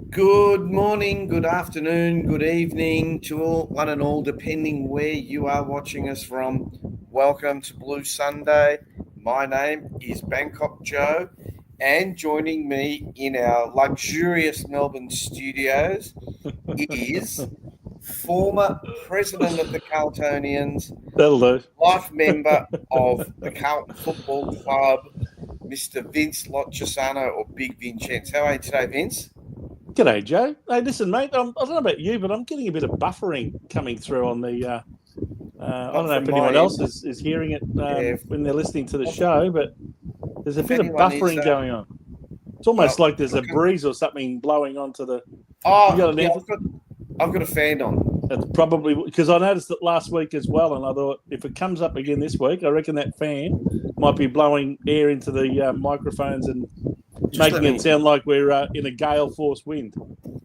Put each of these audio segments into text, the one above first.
Good morning, good afternoon, good evening to all, one and all, depending where you are watching us from. Welcome to Blue Sunday. My name is Bangkok Joe, and joining me in our luxurious Melbourne studios is former president of the Carltonians, That'll do. life member of the Carlton Football Club, Mr. Vince Lochisano, or Big Vincenz. How are you today, Vince? G'day, Joe. Hey, listen, mate. I don't know about you, but I'm getting a bit of buffering coming through on the. I don't know if anyone else is hearing it when they're listening to the show, but there's a bit of buffering going on. It's almost like there's a breeze or something blowing onto the. Oh, yeah, I've got a fan on. That's probably because I noticed it last week as well, and I thought if it comes up again this week, I reckon that fan might be blowing air into the microphones and making it sound like we're in a gale force wind.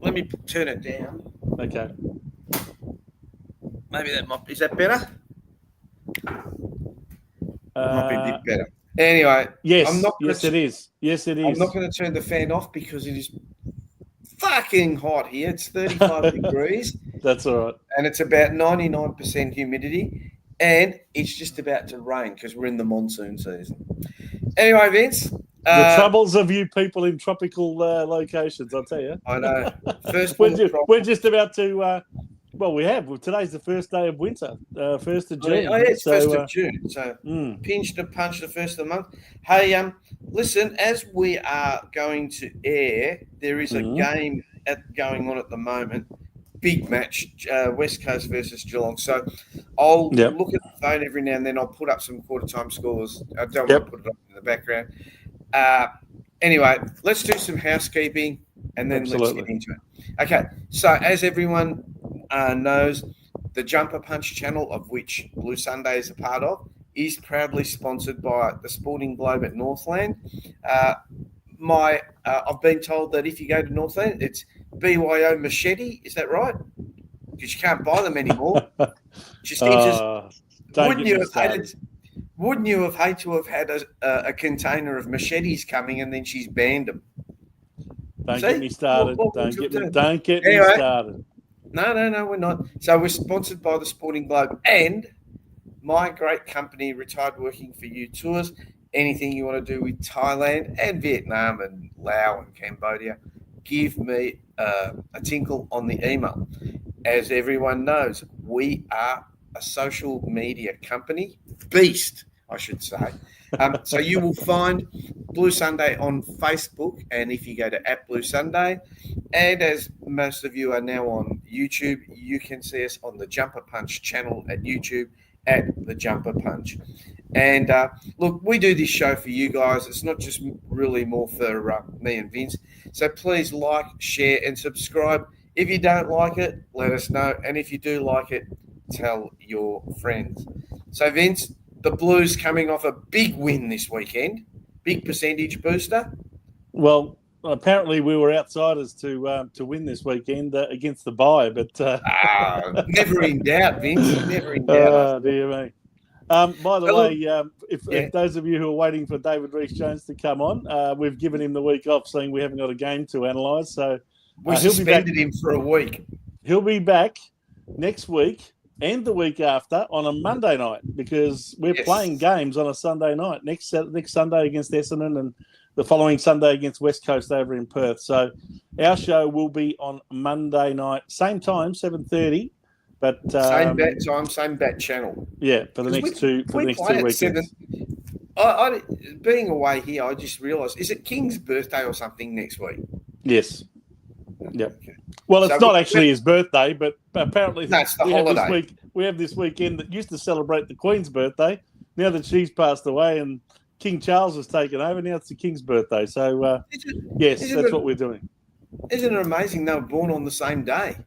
Let me turn it down. Okay. Maybe is that better? Might be a bit better. Anyway, yes, it is. Yes, it is. I'm not going to turn the fan off because it is fucking hot here. It's 35 degrees. That's all right. And it's about 99% humidity. And it's just about to rain because we're in the monsoon season. Anyway, Vince. The troubles of you people in tropical locations, I'll tell you. I know. We're just about to. We have. Well, today's the first day of winter, 1st of June. Oh, yeah, it's 1st of June. So pinched and punched the first of the month. Hey, listen, as we are going to air, there is a game going on at the moment. Big match, West Coast versus Geelong. So I'll look at the phone every now and then. I'll put up some quarter-time scores. I don't want to put it up in the background. Anyway, let's do some housekeeping and then let's get into it. Okay, so as everyone knows, the Jumper Punch channel, of which Blue Sunday is a part of, is proudly sponsored by the Sporting Globe at Northland. I've been told that if you go to Northland, it's BYO Machete. Is that right? Because you can't buy them anymore. Just wouldn't you have hated to have had a container of machetes coming and then she's banned them? Don't get me started. Don't get me started. No, we're not. So we're sponsored by the Sporting Globe and my great company, Retired Working for You Tours. Anything you want to do with Thailand and Vietnam and Laos and Cambodia, give me a tinkle on the email. As everyone knows, we are a social media company, beast, I should say. So you will find Blue Sunday on Facebook, and if you go to @BlueSunday, and as most of you are now on YouTube, you can see us on the Jumper Punch channel at YouTube @The Jumper Punch. And look, we do this show for you guys. It's not just really more for me and Vince. So please like, share, and subscribe. If you don't like it, let us know. And if you do like it, tell your friends. So, Vince, the Blues coming off a big win this weekend, big percentage booster. Well, apparently we were outsiders to win this weekend against the bye, but never in doubt, Vince. Never in doubt. Oh, dear me. By the way, if those of you who are waiting for David Rees-Jones to come on, we've given him the week off, saying we haven't got a game to analyse. So we suspended him for a week. He'll be back next week and the week after on a Monday night because we're playing games on a Sunday night. Next Sunday against Essendon and the following Sunday against West Coast over in Perth. So our show will be on Monday night, same time, 7:30. But same bat time, same bat channel. Yeah, for the next two weekends. Being away here, I just realised, is it King's birthday or something next week? Yes. Yep. Okay. Well, it's not actually his birthday, but apparently it's the holiday. We have this weekend that used to celebrate the Queen's birthday. Now that she's passed away and King Charles has taken over, now it's the King's birthday. So, that's what we're doing. Isn't it amazing they were born on the same day?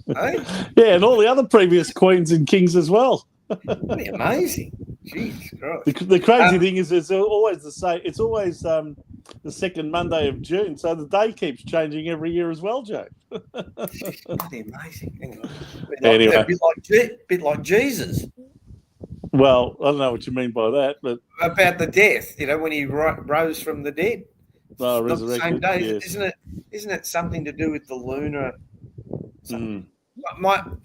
Hey? Yeah, and all the other previous queens and kings as well. Pretty amazing. Jeez Christ. The crazy thing is it's always the same. It's always the second Monday of June, so the day keeps changing every year as well, Joe. Pretty amazing. Anyway. A bit like Jesus. Well, I don't know what you mean by that, but about the death, when he rose from the dead. Oh, not the same day, yes. isn't it? Isn't it something to do with the lunar?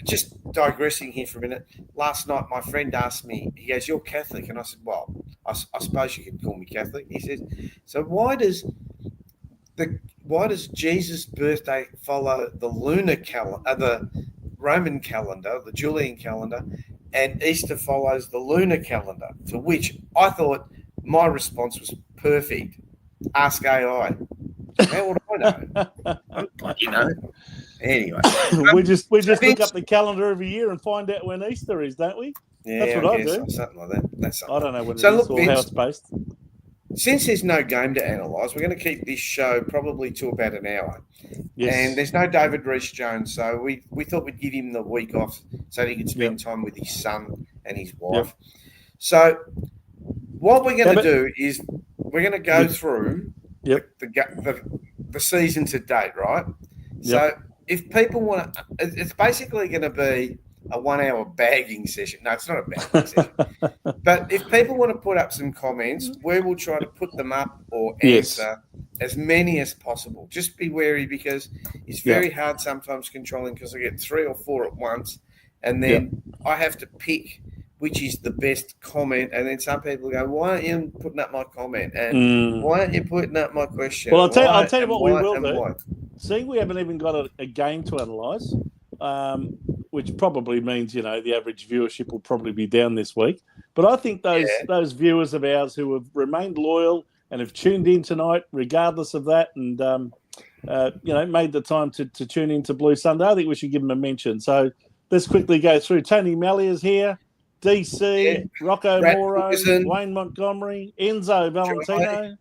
Just digressing here for a minute. Last night, my friend asked me. He goes, "You're Catholic," and I said, "Well, I suppose you can call me Catholic." He says, "So why does Jesus' birthday follow the lunar calendar, the Roman calendar, the Julian calendar, and Easter follows the lunar calendar?" To which I thought my response was perfect. Ask AI. How would I know? Anyway, we just look up the calendar every year and find out when Easter is, don't we? Yeah, that's what I do. Something like that. That's something. I don't know what it is or how it's based. Since there's no game to analyse, we're going to keep this show probably to about an hour. Yes. And there's no David Rees-Jones, so we thought we'd give him the week off so that he could spend time with his son and his wife. Yep. So what we're going to do is we're going to go through the season to date, right? Yep. So if people want to, it's basically going to be a 1 hour bagging session. No, it's not a bagging session. But if people want to put up some comments, we will try to put them up or answer as many as possible. Just be wary because it's very hard sometimes controlling because I get 3 or 4 at once and then I have to pick which is the best comment. And then some people go, "Why aren't you putting up my comment? And why aren't you putting up my question?" Well, I'll tell you what we will do. Seeing we haven't even got a game to analyse, which probably means, the average viewership will probably be down this week. But I think those viewers of ours who have remained loyal and have tuned in tonight, regardless of that, and made the time to tune in to Blue Sunday, I think we should give them a mention. So let's quickly go through. Tony Mallier's here. DC, Rocco Moro, Wayne Montgomery, Enzo Valentino.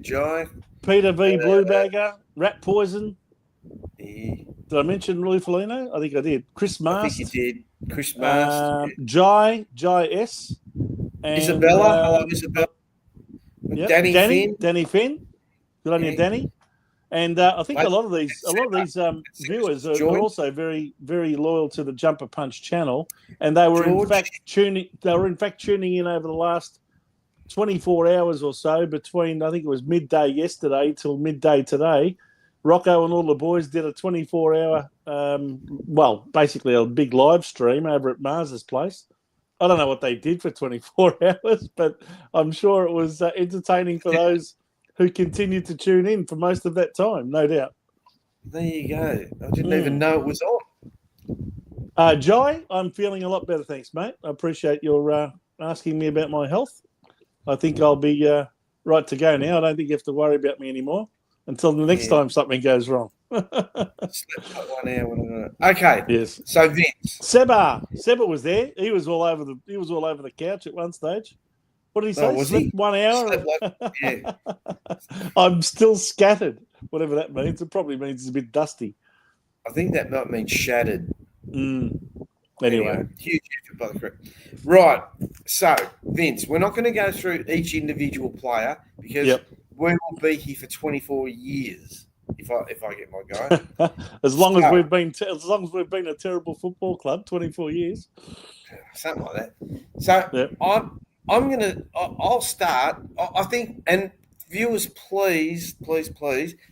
Joy. Peter V. Bluebagger, Rat Poison. Yeah. Did I mention Louis Felino? I think I did. Chris Mast. I think you did. Chris Mast. Jai S. And, Isabella. Hello, Isabella. Danny Finn. Good on you, Danny. And I think a lot of these viewers are also very, very loyal to the Jumper Punch channel, and they were in fact tuning in over the last 24 hours or so between, I think it was midday yesterday till midday today. Rocco and all the boys did a 24-hour, basically a big live stream over at Mars's place. I don't know what they did for 24 hours, but I'm sure it was entertaining for those who continued to tune in for most of that time, no doubt. There you go. I didn't even know it was on. Jai, I'm feeling a lot better, thanks, mate. I appreciate your asking me about my health. I think I'll be right to go now. I don't think you have to worry about me anymore until the next time something goes wrong. Slept like 1 hour. Okay. Yes. So Vince. Seba was there. He was all over the couch at one stage. What did he say? Slept 1 hour? I'm still scattered, whatever that means. It probably means it's a bit dusty. I think that might mean shattered. Anyway. Huge effort by the crew. Right. So, Vince, we're not going to go through each individual player because we will be here for 24 years if I get my guy. as long as we've been a terrible football club, 24 years. Something like that. So, I'll start. I think, and viewers, please,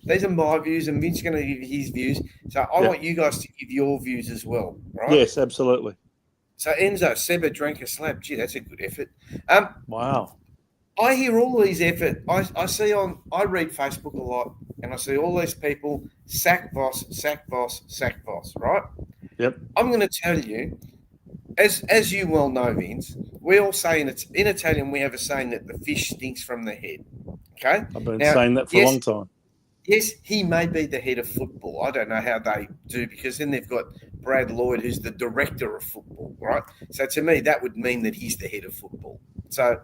these are my views, and Vince's going to give his views. So I want you guys to give your views as well, right? Yes, absolutely. So Enzo, Seba drank a slab. Gee, that's a good effort. Wow. I hear all these effort. I read Facebook a lot, and I see all these people sack Voss, right? Yep. I'm going to tell you. As you well know, Vince, we all say in Italian we have a saying that the fish stinks from the head. Okay? I've been saying that for a long time. Yes, he may be the head of football. I don't know how they do because then they've got Brad Lloyd, who's the director of football, right? So to me, that would mean that he's the head of football. So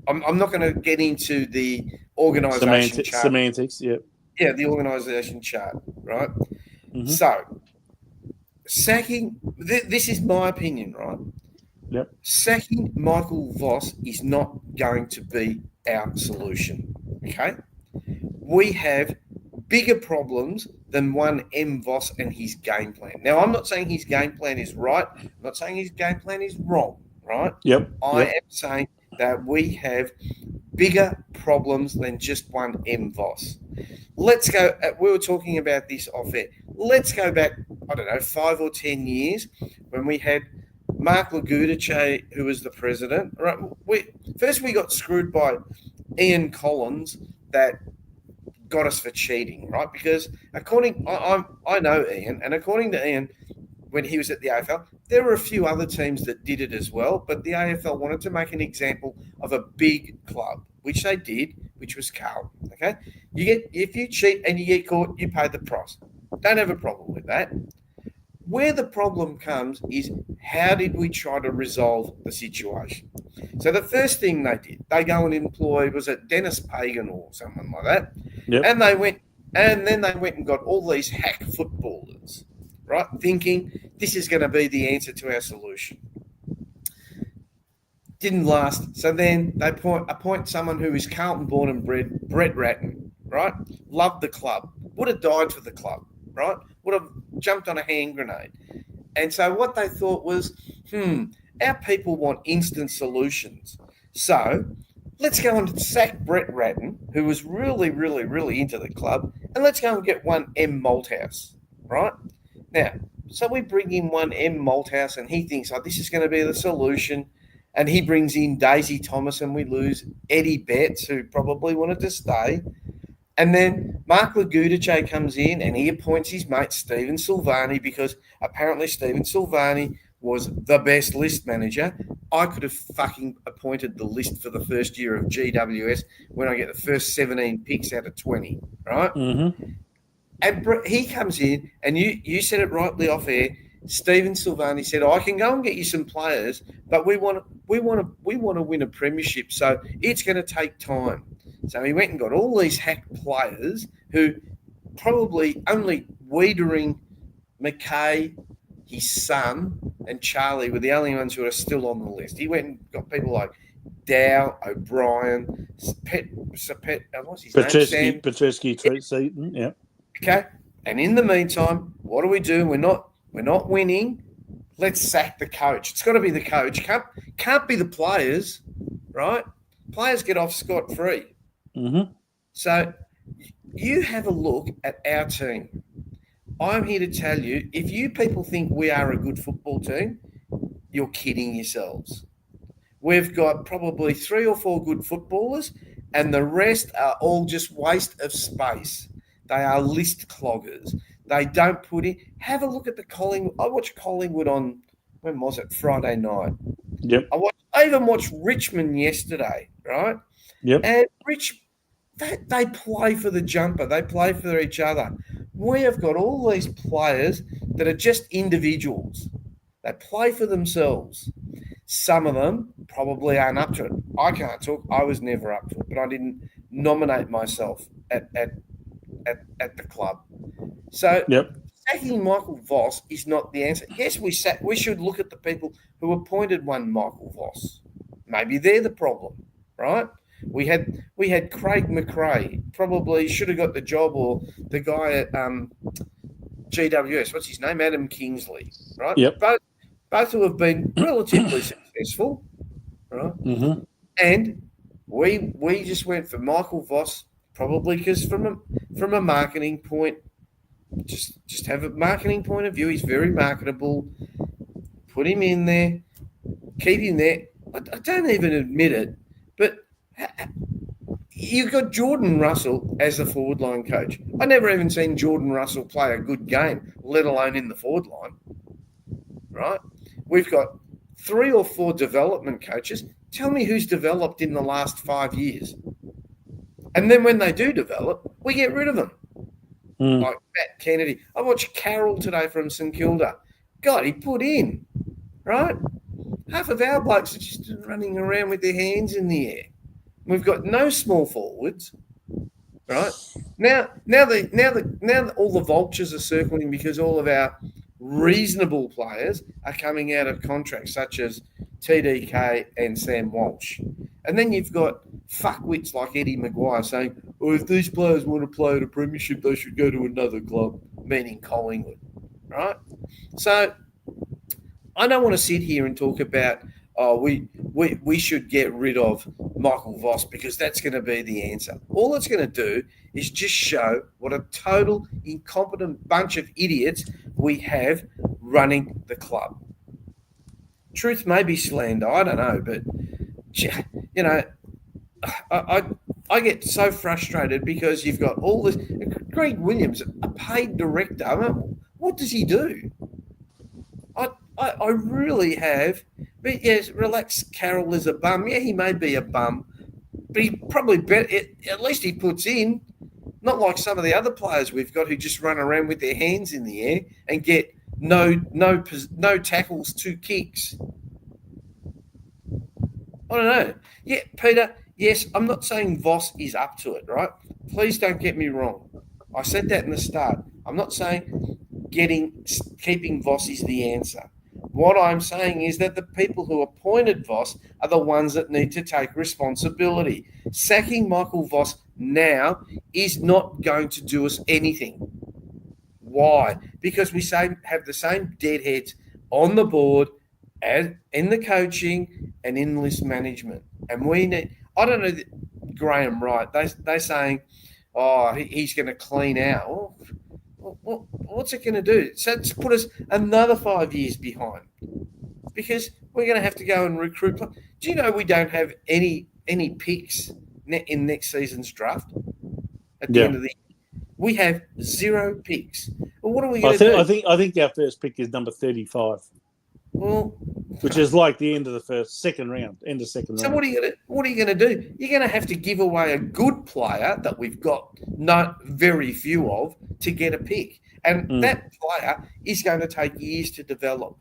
I'm not going to get into the organisation chart. Semantics, yeah. Yeah, the organisation chart, right? Mm-hmm. So sacking, this is my opinion, right? Yep. Sacking Michael Voss is not going to be our solution, okay? We have bigger problems than one M. Voss and his game plan. Now, I'm not saying his game plan is right. I'm not saying his game plan is wrong, right? Yep. I am saying that we have bigger problems than just one M. Voss. let's go. We were talking about this off air. Let's go back, I don't know, 5 or 10 years when we had Mark Lagudice, who was the president. Right? We got screwed by Ian Collins that got us for cheating, right? Because I know Ian, and according to Ian, when he was at the AFL, there were a few other teams that did it as well, but the AFL wanted to make an example of a big club, which they did, which was Carlton. Okay, if you cheat and you get caught, you pay the price. Don't have a problem with that. Where the problem comes is how did we try to resolve the situation? So the first thing they did, they go and employ, was it Dennis Pagan or someone like that? Yep. And then they went and got all these hack footballers, right? Thinking this is going to be the answer to our solution. Didn't last. So then they appoint someone who is Carlton born and bred, Brett Ratton, right? Loved the club. Would have died for the club, right? Would have jumped on a hand grenade. And so what they thought was, our people want instant solutions. So let's go and sack Brett Ratton, who was really, really, really into the club, and let's go and get one M. Malthouse, right? Now, so we bring in one M. Malthouse, and he thinks, this is going to be the solution. And he brings in Daisy Thomas, and we lose Eddie Betts, who probably wanted to stay. And then Mark Lagudice comes in, and he appoints his mate Stephen Silvani, because apparently Stephen Silvani was the best list manager. I could have fucking appointed the list for the first year of GWS when I get the first 17 picks out of 20, right? Mm-hmm. And he comes in, and you said it rightly off air. Stephen Silvani said, I can go and get you some players, but we want to win a premiership, so it's going to take time. So he went and got all these hacked players who probably only Wiedering, McKay, his son, and Charlie were the only ones who are still on the list. He went and got people like Dow, O'Brien, what's his name? Petreski, Seaton, yeah. Okay, and in the meantime, what do? We're not winning. Let's sack the coach. It's got to be the coach. Can't be the players, right? Players get off scot-free. Mm-hmm. So you have a look at our team. I'm here to tell you, if you people think we are a good football team, you're kidding yourselves. We've got probably 3 or 4 good footballers, and the rest are all just waste of space. They are list cloggers. They don't put in. Have a look at the Collingwood. I watched Collingwood on, when was it? Friday night. Yep. I even watched Richmond yesterday, right? Yep. And they play for the jumper. They play for each other. We have got all these players that are just individuals. They play for themselves. Some of them probably aren't up to it. I can't talk. I was never up to it, but I didn't nominate myself at the club. So sacking Michael Voss is not the answer. Yes, we should look at the people who appointed one Michael Voss. Maybe they're the problem, right? We had Craig McRae, probably should have got the job, or the guy at GWS, what's his name? Adam Kingsley, right? Yep. Both who have been relatively successful, right? Mm-hmm. And we just went for Michael Voss, probably because from a marketing point, just have a marketing point of view. He's very marketable. Put him in there, keep him there. I don't even admit it, but you've got Jordan Russell as the forward line coach. I never even seen Jordan Russell play a good game, let alone in the forward line, right? We've got 3 or 4 development coaches. Tell me who's developed in the last 5 years. And then when they do develop, we get rid of them. Like Matt Kennedy. I watched Carroll today from St Kilda. God, he put in, right? Half of our blokes are just running around with their hands in the air. We've got no small forwards, right? Now all the vultures are circling because all of our reasonable players are coming out of contracts, such as TDK and Sam Walsh. And then you've got fuckwits like Eddie Maguire saying, if these players want to play at a premiership, they should go to another club, meaning Collingwood, right? So I don't want to sit here and talk about, we should get rid of Michael Voss because that's going to be the answer. All it's going to do is just show what a total incompetent bunch of idiots we have running the club. Truth may be slander, I don't know, but you know, I get so frustrated because you've got all this. Greg Williams, a paid director. I mean, what does he do? I really have. But yes, relax. Carroll is a bum. Yeah, he may be a bum, but he probably at least he puts in. Not like some of the other players we've got who just run around with their hands in the air and get no tackles, 2 kicks. I don't know. Yeah, Peter. Yes, I'm not saying Voss is up to it, right? Please don't get me wrong. I said that in the start. I'm not saying keeping Voss is the answer. What I'm saying is that the people who appointed Voss are the ones that need to take responsibility. Sacking Michael Voss now is not going to do us anything. Why? Because we have the same deadheads on the board and in the coaching and in list management. And we need, I don't know, Graham Wright, they're saying, he's going to clean out. Well, what's it going to do? So it's put us another 5 years behind because we're going to have to go and recruit. Do you know we don't have any picks in next season's draft at the end of the year? We have 0 picks. Well, what are we going to do? I think our first pick is number 35. Well, which is like the end of the second round. So what are you going to do? You're going to have to give away a good player that we've got not very few of to get a pick, and that player is going to take years to develop.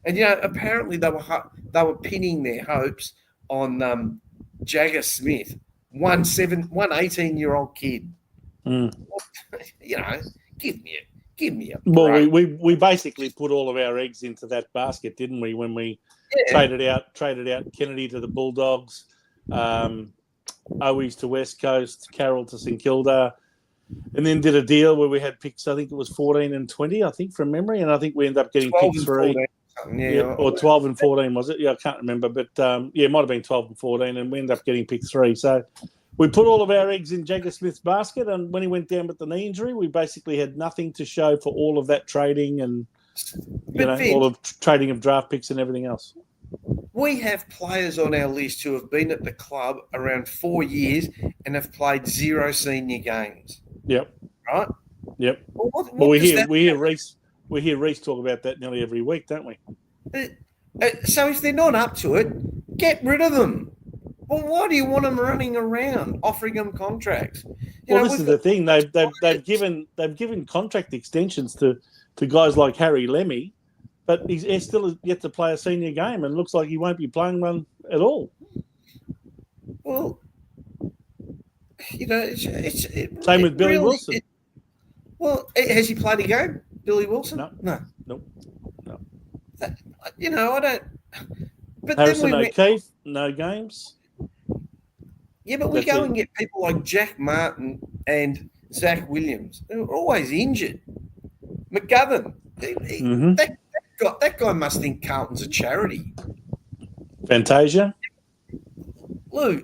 And apparently they were pinning their hopes on Jagger Smith, one 18-year-old kid. Give me a break. Well, we basically put all of our eggs into that basket, didn't we? When we traded out Kennedy to the Bulldogs, Owies to West Coast, Carroll to St Kilda, and then did a deal where we had picks. I think it was 14 and 20, I think from memory, and I think we ended up getting pick 3. Or 12 and 14 was it? Yeah, I can't remember, but it might have been 12 and 14, and we ended up getting pick 3. So we put all of our eggs in Jagger Smith's basket, and when he went down with the knee injury, we basically had nothing to show for all of that trading and all of trading of draft picks and everything else. We have players on our list who have been at the club around 4 years and have played 0 senior games. Yep. Right. Yep. Well, we hear Reece talk about that nearly every week, don't we? So if they're not up to it, get rid of them. Well, why do you want them running around offering them contracts? This is the thing. They've given contract extensions to guys like Harry Lemmy, but he's still yet to play a senior game, and looks like he won't be playing one at all. Well, it's same with Billy Wilson. Has he played a game, Billy Wilson? No. I don't. But Harrison O'Keefe, no games. Yeah, but we go and get people like Jack Martin and Zach Williams, who are always injured. McGovern, that guy must think Carlton's a charity. Fantasia? Lou,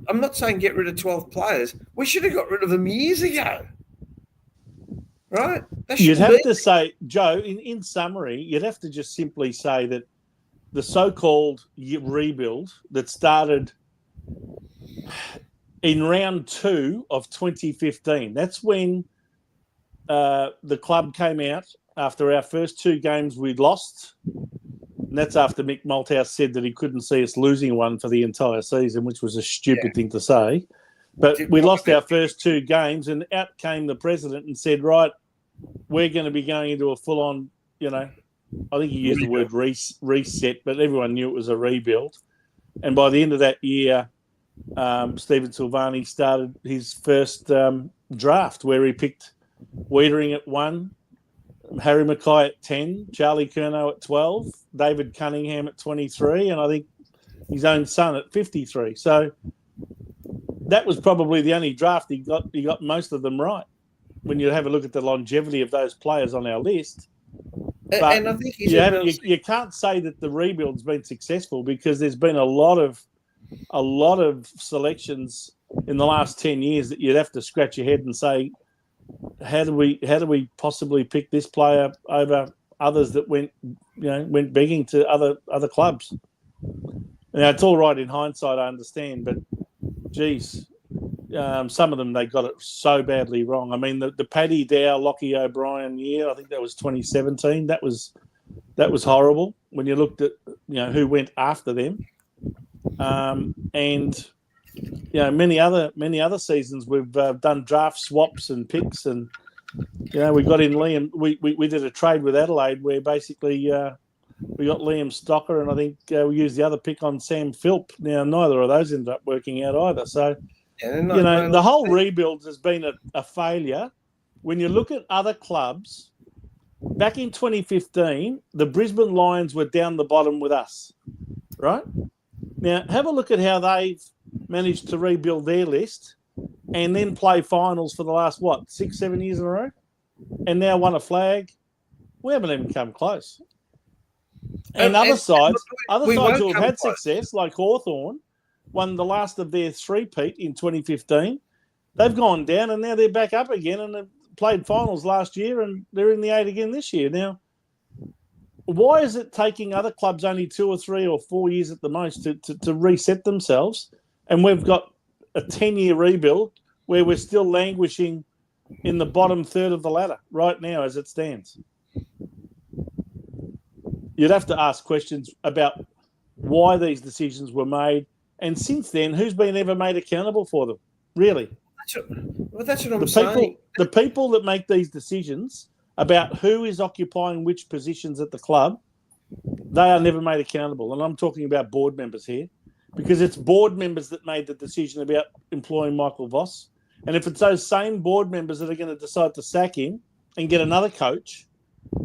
I'm not saying get rid of 12 players. We should have got rid of them years ago. Right? You'd have to say, Joe, in summary, you'd have to just simply say that the so-called rebuild that started in round 2 of 2015, that's when the club came out after our first 2 games we'd lost. And that's after Mick Malthouse said that he couldn't see us losing one for the entire season, which was a stupid thing to say. But we lost our first 2 games, and out came the president and said, right, we're going to be going into a full-on, I think he used the word reset, but everyone knew it was a rebuild. And by the end of that year, Stephen Silvani started his first draft where he picked Wiedering at 1, Harry Mackay at 10, Charlie Curnow at 12, David Cunningham at 23, and I think his own son at 53. So that was probably the only draft he got. He got most of them right. When you have a look at the longevity of those players on our list, But and I think you can't say that the rebuild's been successful because there's been a lot of selections in the last 10 years that you'd have to scratch your head and say, how do we possibly pick this player over others that went begging to other clubs? Now it's all right in hindsight, I understand, but geez, some of them they got it so badly wrong. I mean, the Paddy Dow, Lockie O'Brien year, I think that was 2017. That was horrible when you looked at who went after them, and many other seasons we've done draft swaps and picks, and we got in Liam. We did a trade with Adelaide where basically we got Liam Stocker, and I think we used the other pick on Sam Philp. Now neither of those ended up working out either. So the whole rebuild has been a failure. When you look at other clubs, back in 2015, the Brisbane Lions were down the bottom with us, right? Now have a look at how they've managed to rebuild their list and then play finals for the last 6-7 years in a row, and now won a flag. We haven't even come close. And other sides who have had success, like Hawthorn, won the last of their three-peat in 2015. They've gone down and now they're back up again and have played finals last year and they're in the 8 again this year. Now, why is it taking other clubs only 2 or 3 or 4 years at the most to reset themselves? And we've got a 10-year rebuild where we're still languishing in the bottom third of the ladder right now as it stands. You'd have to ask questions about why these decisions were made. And since then, who's been ever made accountable for them? Really? That's what I'm saying. The people that make these decisions about who is occupying which positions at the club, they are never made accountable. And I'm talking about board members here, because it's board members that made the decision about employing Michael Voss. And if it's those same board members that are going to decide to sack him and get another coach,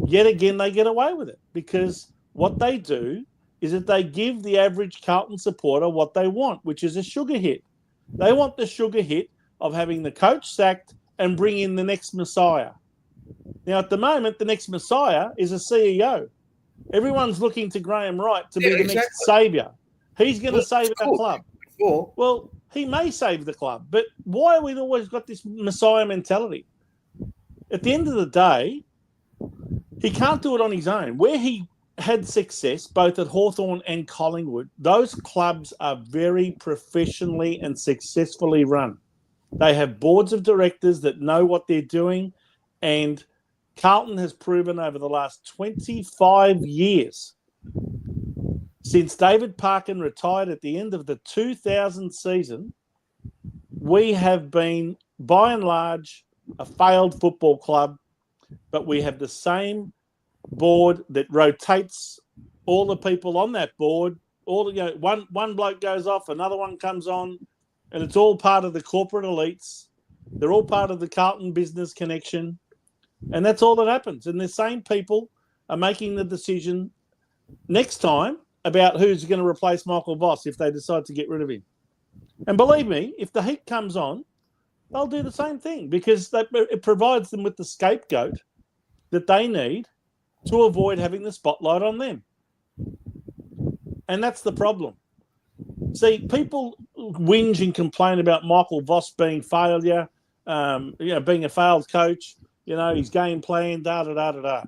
yet again they get away with it, because what they do is that they give the average Carlton supporter what they want, which is a sugar hit. They want the sugar hit of having the coach sacked and bring in the next Messiah. Now, at the moment, the next Messiah is a CEO. Everyone's looking to Graham Wright to be the next saviour. He's going to save our club. Well, he may save the club, but why have we always got this Messiah mentality? At the end of the day, he can't do it on his own. Where he had success, both at Hawthorn and Collingwood, those clubs are very professionally and successfully run. They have boards of directors that know what they're doing, and Carlton has proven over the last 25 years, since David Parkin retired at the end of the 2000 season, we have been, by and large, a failed football club, but we have the same board that rotates all the people on that board. One bloke goes off, another one comes on, and it's all part of the corporate elites. They're all part of the Carlton business connection, and that's all that happens. And the same people are making the decision next time about who's going to replace Michael Voss if they decide to get rid of him. And believe me, if the heat comes on, they'll do the same thing, because it provides them with the scapegoat that they need to avoid having the spotlight on them. And that's the problem. See, people whinge and complain about Michael Voss being failure, being a failed coach, his game plan, da-da-da-da-da.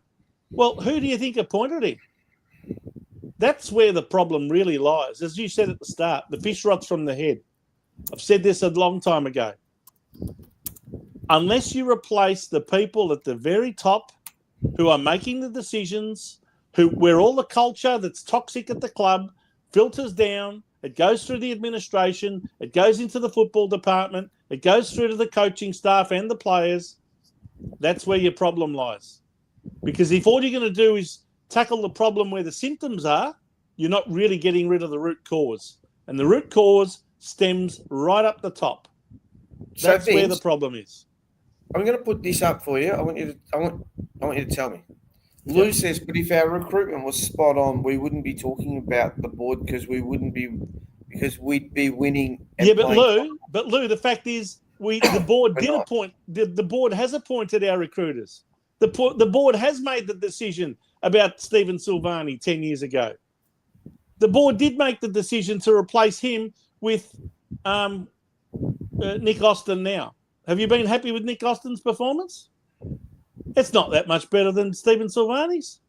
Well, who do you think appointed him? That's where the problem really lies. As you said at the start, the fish rots from the head. I've said this a long time ago. Unless you replace the people at the very top who are making the decisions, where all the culture that's toxic at the club filters down, it goes through the administration, it goes into the football department, it goes through to the coaching staff and the players, that's where your problem lies. Because if all you're going to do is tackle the problem where the symptoms are, you're not really getting rid of the root cause. And the root cause stems right up the top. That's where the problem is. I'm going to put this up for you. I want you to tell me. Lou says, but if our recruitment was spot on, we wouldn't be talking about the board because we'd be winning. Yeah, but Lou, the fact is, the board did appoint. The board has appointed our recruiters. The board has made the decision about Stephen Silvani 10 years ago. The board did make the decision to replace him with Nick Austin now. Have you been happy with Nick Austin's performance? It's not that much better than Stephen Silvani's,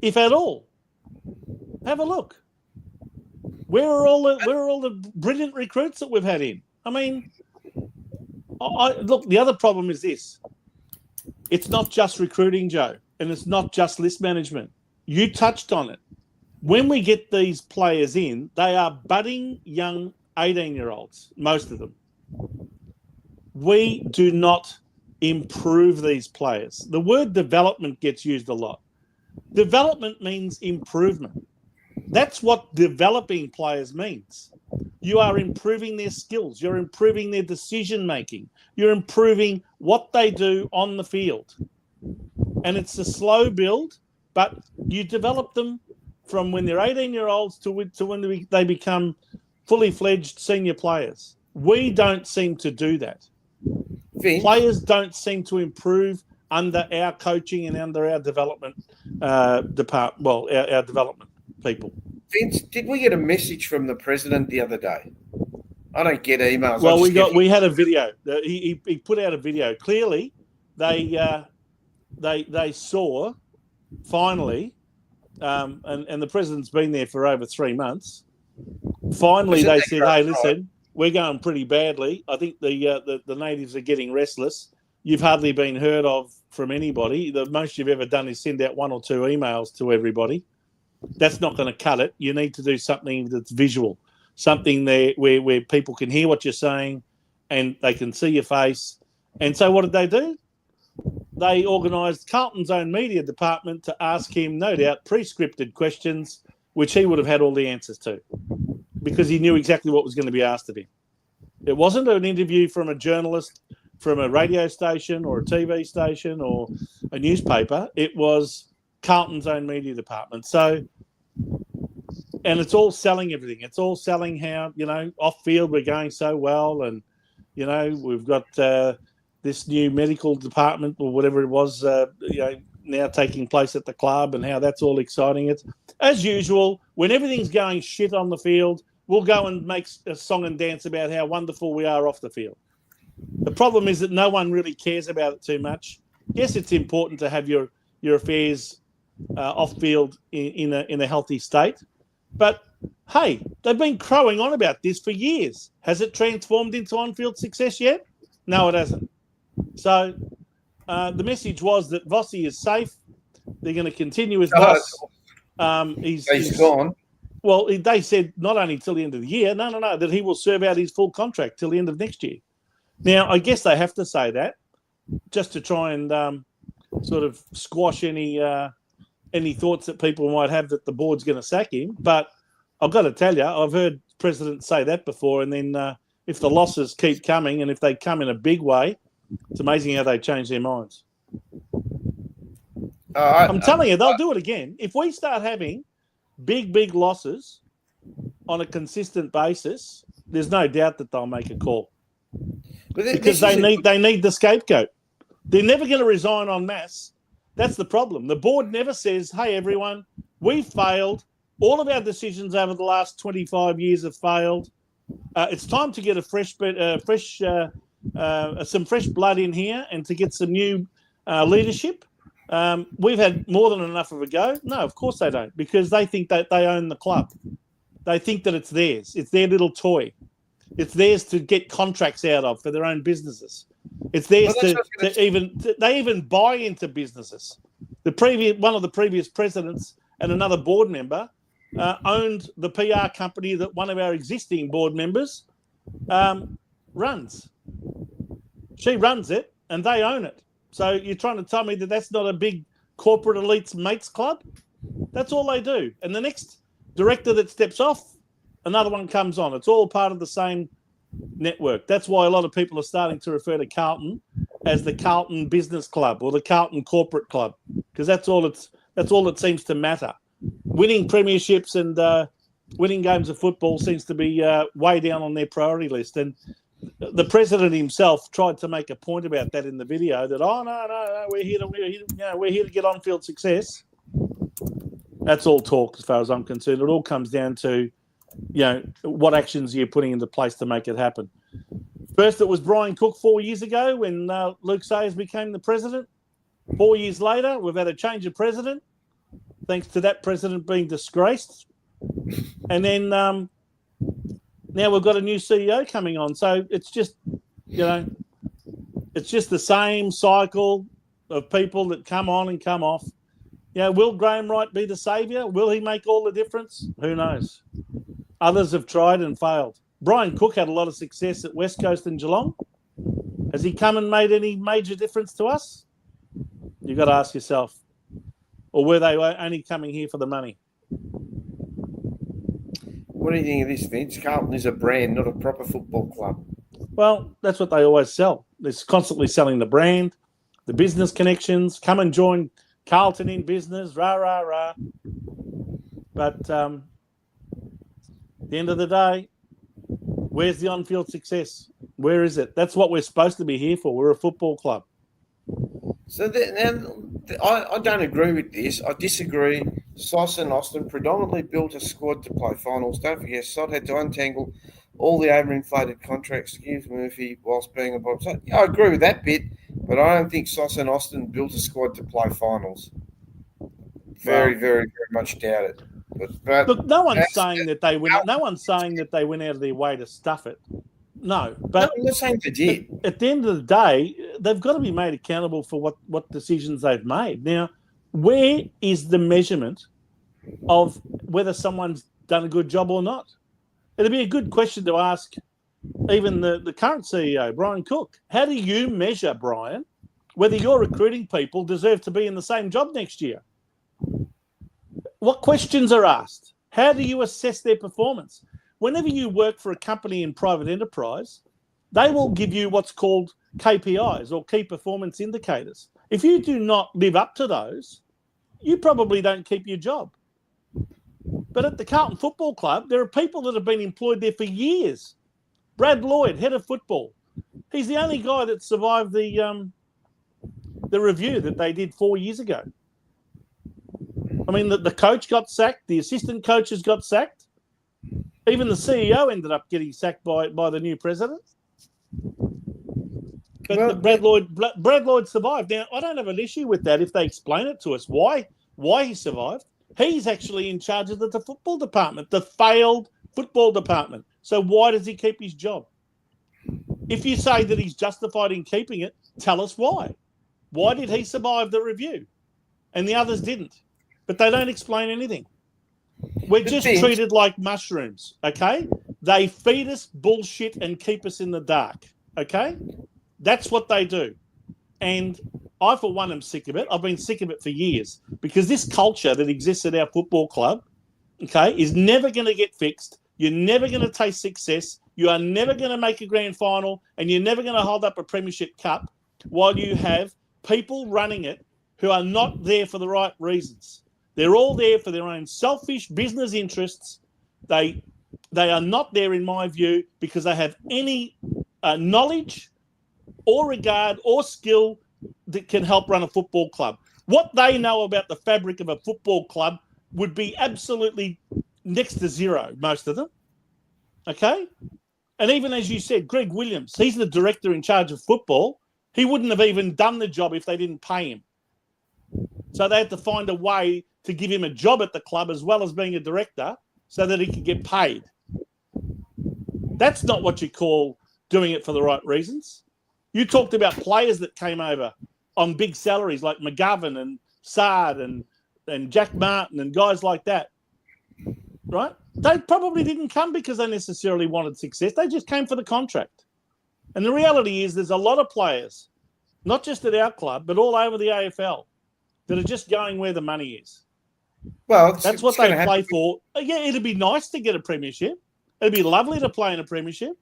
if at all. Have a look. Where are all the brilliant recruits that we've had in? I mean, look, the other problem is this. It's not just recruiting, Joe, and it's not just list management. You touched on it. When we get these players in, they are budding young 18-year-olds, most of them. We do not improve these players. The word development gets used a lot. Development means improvement. That's what developing players means. You are improving their skills. You're improving their decision-making. You're improving what they do on the field. And it's a slow build, but you develop them from when they're 18-year-olds to when they become fully fledged senior players. We don't seem to do that. Vince, players don't seem to improve under our coaching and under our development our development people. Vince, did we get a message from the president the other day? I don't get emails. Well, we had a video. He put out a video. Clearly, they saw finally. And the president's been there for over 3 months. Finally, they said, "Hey, listen, we're going pretty badly. I think the natives are getting restless. You've hardly been heard of from anybody. The most you've ever done is send out 1 or 2 emails to everybody. That's not going to cut it. You need to do something that's visual, something there where people can hear what you're saying and they can see your face." And so, what did they do? They organised Carlton's own media department to ask him, no doubt, pre-scripted questions, which he would have had all the answers to because he knew exactly what was going to be asked of him. It wasn't an interview from a journalist from a radio station or a TV station or a newspaper. It was Carlton's own media department. So, and it's all selling everything. It's all selling how, off-field we're going so well and, we've got... this new medical department or whatever it was, now taking place at the club and how that's all exciting. It's as usual, when everything's going shit on the field, we'll go and make a song and dance about how wonderful we are off the field. The problem is that no one really cares about it too much. Yes, it's important to have your affairs off field in a healthy state, but hey, they've been crowing on about this for years. Has it transformed into on-field success yet? No, it hasn't. So the message was that Vossi is safe. They're going to continue with Voss. He's gone. Well, they said not only till the end of the year, no, that he will serve out his full contract till the end of next year. Now, I guess they have to say that just to try and sort of squash any thoughts that people might have that the board's going to sack him. But I've got to tell you, I've heard presidents say that before, and then if the losses keep coming and if they come in a big way, it's amazing how they change their minds. I'm telling you, they'll do it again. If we start having big losses on a consistent basis, there's no doubt that they'll make a call. Because they need the scapegoat. They're never going to resign en masse. That's the problem. The board never says, hey, everyone, we failed. All of our decisions over the last 25 years have failed. It's time to get some fresh blood in here and to get some new leadership. We've had more than enough of a go. No, of course they don't, because they think that they own the club. They think that it's theirs. It's their little toy. It's theirs to get contracts out of for their own businesses. It's theirs they even buy into businesses. One of the previous presidents and another board member owned the PR company that one of our existing board members runs. She runs it and they own it. So you're trying to tell me that that's not a big corporate elites mates club? That's all they do. And the next director that steps off, another one comes on. It's all part of the same network. That's why a lot of people are starting to refer to Carlton as the Carlton Business Club or the Carlton Corporate Club, because that's all that seems to matter. Winning premierships and winning games of football seems to be way down on their priority list. And the president himself tried to make a point about that in the video. That no, we're here to get on-field success. That's all talk, as far as I'm concerned. It all comes down to, what actions you're putting into place to make it happen. First, it was Brian Cook 4 years ago when Luke Sayers became the president. 4 years later, we've had a change of president, thanks to that president being disgraced. And then now we've got a new CEO coming on. So it's just, it's just the same cycle of people that come on and come off. Will Graham Wright be the saviour? Will he make all the difference? Who knows? Others have tried and failed. Brian Cook had a lot of success at West Coast and Geelong. Has he come and made any major difference to us? You've got to ask yourself. Or were they only coming here for the money? What do you think of this, Vince? Carlton is a brand, not a proper football club. Well, that's what they always sell. They're constantly selling the brand, the business connections. Come and join Carlton in business, rah, rah, rah. But at the end of the day, where's the on-field success? Where is it? That's what we're supposed to be here for. We're a football club. So I don't agree with this. I disagree. Sauce and Austin predominantly built a squad to play finals. Don't forget, Sod had to untangle all the overinflated contracts to give Murphy whilst being a bottom. So I agree with that bit, but I don't think Sauce and Austin built a squad to play finals. Very, very, very much doubt it. But look, no one's saying that they went. No one's saying that they went out of their way to stuff it. No, but I'm not saying they did. At the end of the day, they've got to be made accountable for what decisions they've made. Now, where is the measurement of whether someone's done a good job or not? It'd be a good question to ask even the current CEO, Brian Cook. How do you measure, Brian, whether your recruiting people deserve to be in the same job next year? What questions are asked? How do you assess their performance? Whenever you work for a company in private enterprise, they will give you what's called KPIs or key performance indicators. If you do not live up to those, you probably don't keep your job. But at the Carlton Football Club, there are people that have been employed there for years. Brad Lloyd, head of football. He's the only guy that survived the review that they did 4 years ago. I mean, the coach got sacked. The assistant coaches got sacked. Even the CEO ended up getting sacked by the new president. But Brad Lloyd survived. Now, I don't have an issue with that if they explain it to us, why he survived. He's actually in charge of the football department, the failed football department. So why does he keep his job? If you say that he's justified in keeping it, tell us why. Why did he survive the review and the others didn't? But they don't explain anything. We're just treated like mushrooms, okay? They feed us bullshit and keep us in the dark, okay? That's what they do. And I, for one, am sick of it. I've been sick of it for years because this culture that exists at our football club, okay, is never going to get fixed. You're never going to taste success. You are never going to make a grand final, and you're never going to hold up a premiership cup while you have people running it who are not there for the right reasons. They're all there for their own selfish business interests. They are not there, in my view, because they have any knowledge or regard or skill that can help run a football club. What they know about the fabric of a football club would be absolutely next to zero, most of them. Okay? And even as you said, Greg Williams, he's the director in charge of football. He wouldn't have even done the job if they didn't pay him. So they had to find a way to give him a job at the club as well as being a director so that he could get paid. That's not what you call doing it for the right reasons. You talked about players that came over on big salaries like McGovern and Sard and Jack Martin and guys like that, right? They probably didn't come because they necessarily wanted success. They just came for the contract. And the reality is there's a lot of players, not just at our club, but all over the AFL, that are just going where the money is. Well, that's what they play for. Yeah, it'd be nice to get a premiership. It'd be lovely to play in a premiership.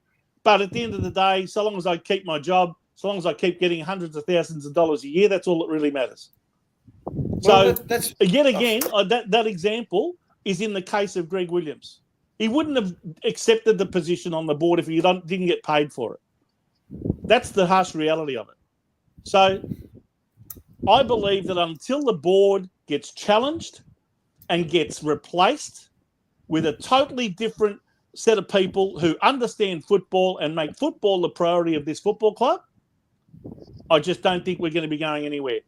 But at the end of the day, so long as I keep my job, so long as I keep getting hundreds of thousands of dollars a year, that's all that really matters. Well, so, yet again, that example is in the case of Greg Williams. He wouldn't have accepted the position on the board if he didn't get paid for it. That's the harsh reality of it. So I believe that until the board gets challenged and gets replaced with a totally different set of people who understand football and make football the priority of this football club, I just don't think we're going to be going anywhere.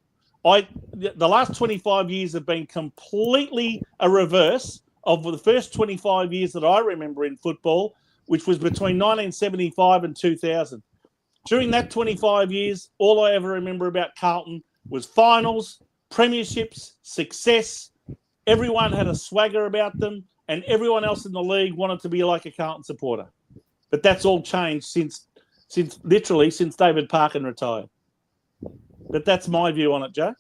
The last 25 years have been completely a reverse of the first 25 years that I remember in football, which was between 1975 and 2000. During that 25 years, all I ever remember about Carlton was finals, premierships, success. Everyone had a swagger about them, and everyone else in the league wanted to be like a Carlton supporter. But that's all changed since David Parkin retired. But that's my view on it, Joe.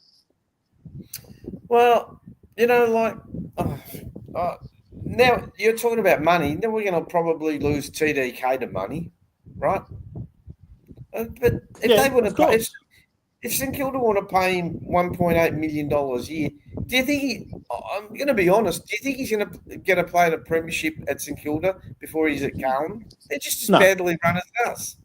Well, now you're talking about money. Then we're going to probably lose TDK to money, right? But if they want to pay, if St Kilda want to pay him $1.8 million a year, do you think I'm going to be honest, do you think he's going to get a play at a premiership at St Kilda before he's at Carlton? They're just as badly run as us.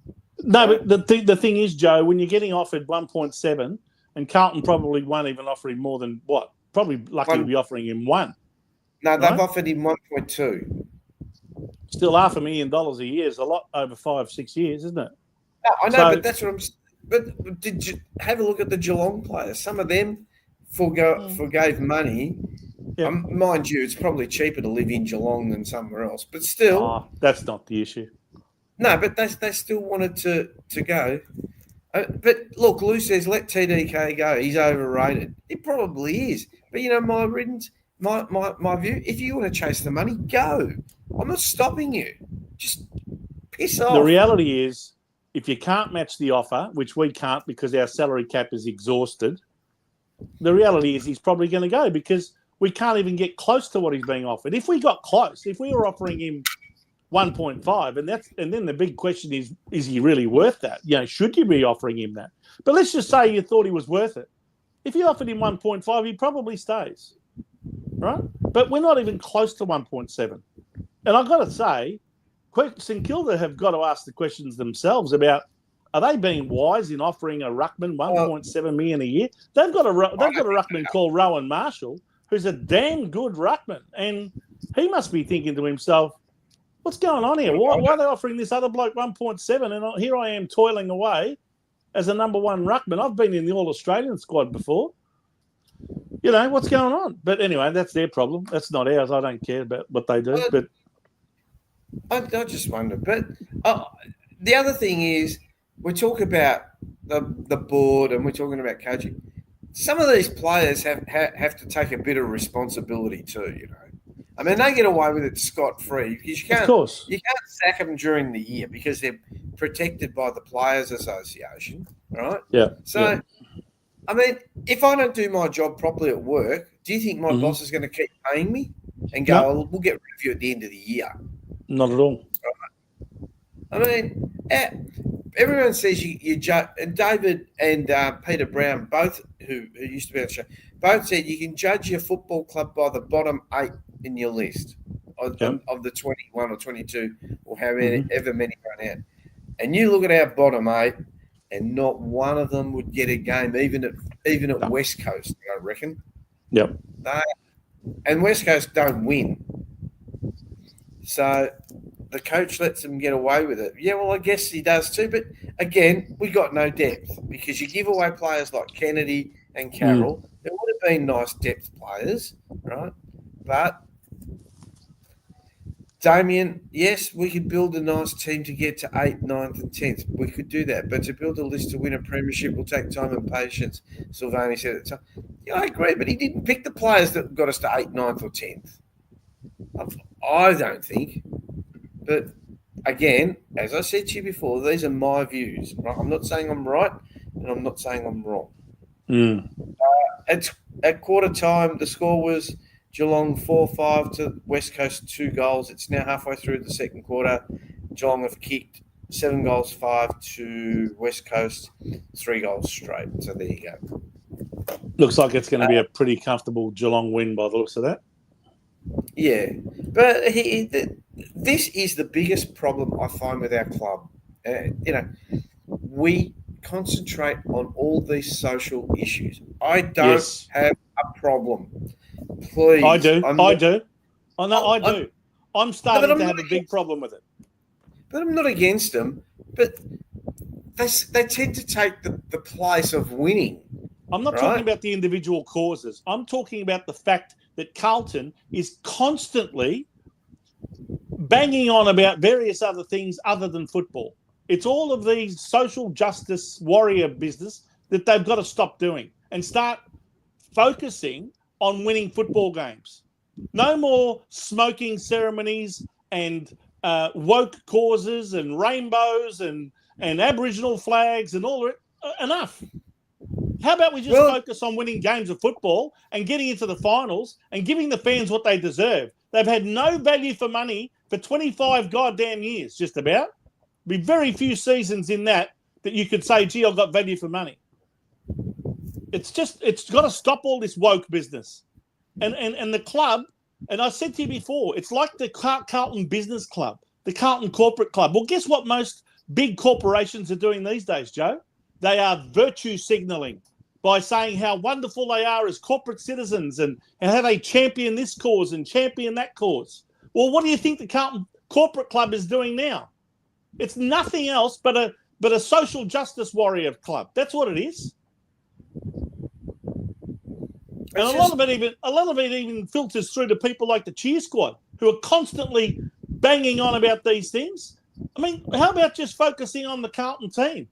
No, but the thing is, Joe, when you're getting offered 1.7, and Carlton probably won't even offer him more than what? Probably lucky to be offering him 1. No, they've offered him 1.2. Still $500,000 a year is a lot over 5-6 years, isn't it? No, I know, but that's what I'm. But did you have a look at the Geelong players? Some of them forgave money. Yep. Mind you, it's probably cheaper to live in Geelong than somewhere else. But still, that's not the issue. No, but they still wanted to go. But look, Lou says let TDK go. He's overrated. It probably is. But my view, if you want to chase the money, go. I'm not stopping you. Just piss off. The reality is, if you can't match the offer, which we can't because our salary cap is exhausted, the reality is he's probably going to go because we can't even get close to what he's being offered. If we got close, if we were offering him 1.5, and then the big question is he really worth that? Should you be offering him that? But let's just say you thought he was worth it. If you offered him 1.5, he probably stays, right? But we're not even close to 1.7. And I've got to say, St Kilda have got to ask the questions themselves about, are they being wise in offering a ruckman $1.7 million a year? They've got a ruckman called Rowan Marshall, who's a damn good ruckman, and he must be thinking to himself, what's going on here? Why are they offering this other bloke 1.7? And here I am toiling away as a number one ruckman. I've been in the All-Australian squad before. What's going on? But anyway, that's their problem. That's not ours. I don't care about what they do. But I just wonder. But the other thing is, we talk about the board and we're talking about coaching. Some of these players have to take a bit of responsibility too, I mean, they get away with it scot-free because you can't sack them during the year because they're protected by the Players Association, right? Yeah. So, I mean, if I don't do my job properly at work, do you think my boss is going to keep paying me and go, we'll get rid of you at the end of the year? Not at all. Right? I mean, everyone says you judge, and David and Peter Brown, both who used to be on the show, both said you can judge your football club by the bottom 8 in your list of the 21 or 22 or however many run out. And you look at our bottom 8, and not one of them would get a game, even at West Coast, I reckon. Yep. And West Coast don't win. So the coach lets them get away with it. Yeah, well, I guess he does too. But again, we got no depth because you give away players like Kennedy and Carroll. There would have been nice depth players, right? But Damien, yes, we could build a nice team to get to 8th, 9th, and 10th. We could do that. But to build a list to win a premiership will take time and patience, Silvani said at the time. Yeah, I agree, but he didn't pick the players that got us to 8th, 9th, or 10th. I don't think. But again, as I said to you before, these are my views. Right? I'm not saying I'm right, and I'm not saying I'm wrong. At quarter time, the score was Geelong 4-5 to West Coast 2 goals. It's now halfway through the second quarter. Geelong have kicked 7 goals, 5 to West Coast, 3 goals straight. So there you go. Looks like it's going to be a pretty comfortable Geelong win by the looks of that. Yeah, but this is the biggest problem I find with our club. we concentrate on all these social issues. I don't have a problem. Please. I do. I do. I'm starting to have a big problem with it. But I'm not against them. But they tend to take the place of winning. I'm not talking about the individual causes. I'm talking about the fact that Carlton is constantly banging on about various other things other than football. It's all of these social justice warrior business that they've got to stop doing and start focusing on winning football games. No more smoking ceremonies and woke causes and rainbows and Aboriginal flags and all of it. Enough. How about we just focus on winning games of football and getting into the finals and giving the fans what they deserve? They've had no value for money for 25 goddamn years, just about. Be very few seasons in that you could say, gee, I've got value for money. It's got to stop all this woke business. And the club, and I said to you before, it's like the Carlton Business Club, the Carlton Corporate Club. Well, guess what most big corporations are doing these days, Joe? They are virtue signalling by saying how wonderful they are as corporate citizens and how they champion this cause and champion that cause. Well, what do you think the Carlton Corporate Club is doing now? It's nothing else but a social justice warrior club. That's what it is. And a lot of it even filters through to people like the cheer squad who are constantly banging on about these things. I mean, how about just focusing on the Carlton team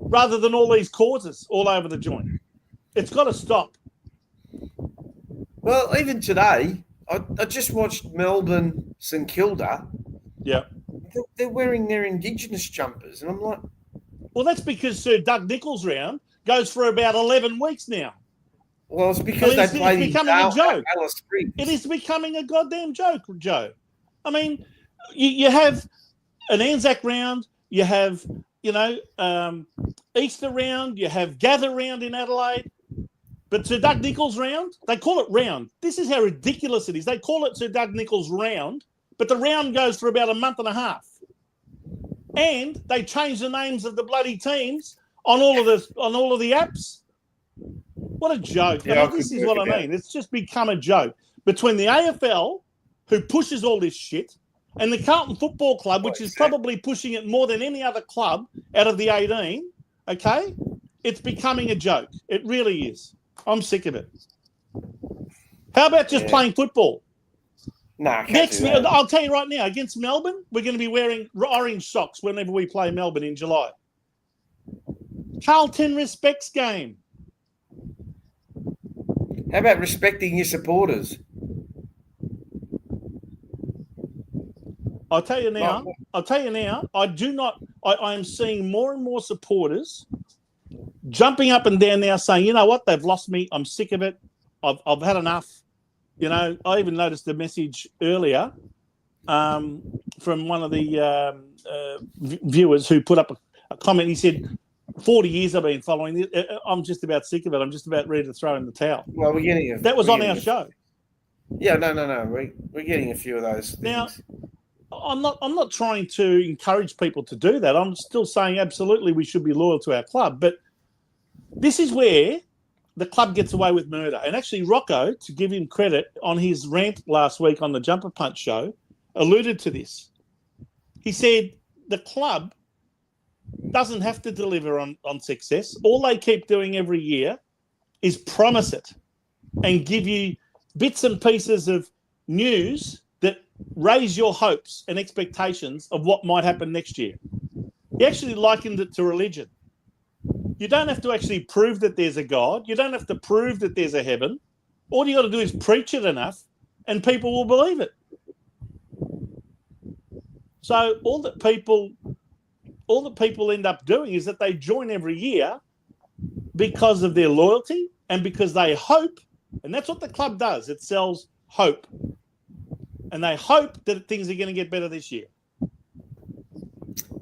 rather than all these causes all over the joint? It's got to stop. Well, even today, I just watched Melbourne St Kilda. Yeah. They're wearing their Indigenous jumpers. And I'm like... Well, that's because Sir Doug Nicholls' round goes for about 11 weeks now. Well, it's because they played it's becoming a joke. Alice Springs. It is becoming a goddamn joke, Joe. I mean, you have an Anzac round, you have, Easter round, you have Gather round in Adelaide. But Sir Doug Nicholls' round, they call it round. This is how ridiculous it is. They call it Sir Doug Nicholls' round, but the round goes for about a month and a half. And they change the names of the bloody teams on all of the apps. What a joke. Yeah, this is what I mean. It's just become a joke between the AFL, who pushes all this shit, and the Carlton Football Club, which is probably pushing it more than any other club out of the 18, okay? It's becoming a joke. It really is. I'm sick of it. How about just playing football? Nah, I'll tell you right now, against Melbourne, we're going to be wearing orange socks whenever we play Melbourne in July. Carlton respects game. How about respecting your supporters? I'll tell you now, I am seeing more and more supporters jumping up and down now saying, you know what, they've lost me. I'm sick of it. I've had enough. I even noticed a message earlier from one of the viewers who put up a comment. He said, 40 years I've been following this. I'm just about sick of it. I'm just about ready to throw in the towel. Well, we're getting that was on our show. Yeah, no. We're getting a few of those things. Now, I'm not trying to encourage people to do that. I'm still saying absolutely we should be loyal to our club. But this is where the club gets away with murder. And actually, Rocco, to give him credit, on his rant last week on the Jumper Punch show, alluded to this. He said the club doesn't have to deliver on success. All they keep doing every year is promise it and give you bits and pieces of news that raise your hopes and expectations of what might happen next year. He actually likened it to religion. You don't have to actually prove that there's a God. You don't have to prove that there's a heaven. All you got to do is preach it enough and people will believe it. So all that people end up doing is that they join every year because of their loyalty and because they hope, and that's what the club does. It sells hope. And they hope that things are going to get better this year.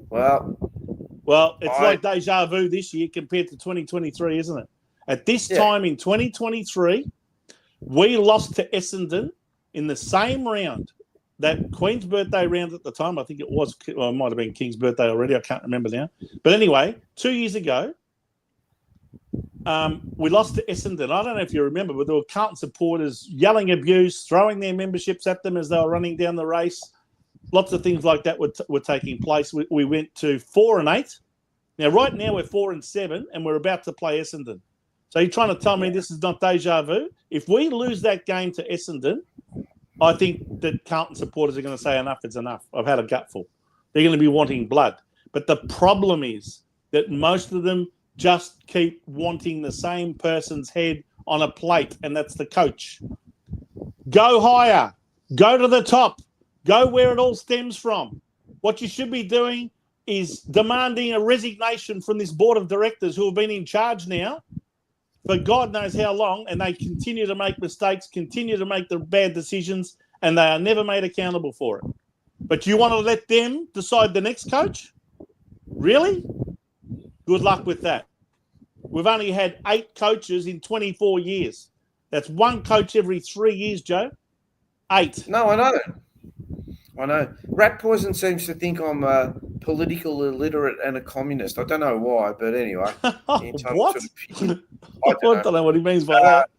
Well, it's like deja vu this year compared to 2023, isn't it? At this time in 2023, we lost to Essendon in the same round. that Queen's birthday round at the time, I think it was, well, it might have been King's birthday already. I can't remember now. But anyway, 2 years ago, we lost to Essendon. I don't know if you remember, but there were Carlton supporters yelling abuse, throwing their memberships at them as they were running down the race. Lots of things like that were taking place. We went to 4-8. Now, right now, we're 4-7, and we're about to play Essendon. So you're trying to tell me this is not deja vu? If we lose that game to Essendon, I think that Carlton supporters are going to say enough is enough. I've had a gutful. They're going to be wanting blood. But the problem is that most of them just keep wanting the same person's head on a plate, and that's the coach. Go higher. Go to the top. Go where it all stems from. What you should be doing is demanding a resignation from this board of directors who have been in charge now for God knows how long, and they continue to make mistakes, continue to make the bad decisions, and they are never made accountable for it. But you want to let them decide the next coach? Really? Good luck with that. We've only had 8 coaches in 24 years. That's one coach every 3 years, Joe. 8. No, I know. Rat Poison seems to think I'm political illiterate and a communist. I don't know why, but anyway. What? I don't know what he means by that.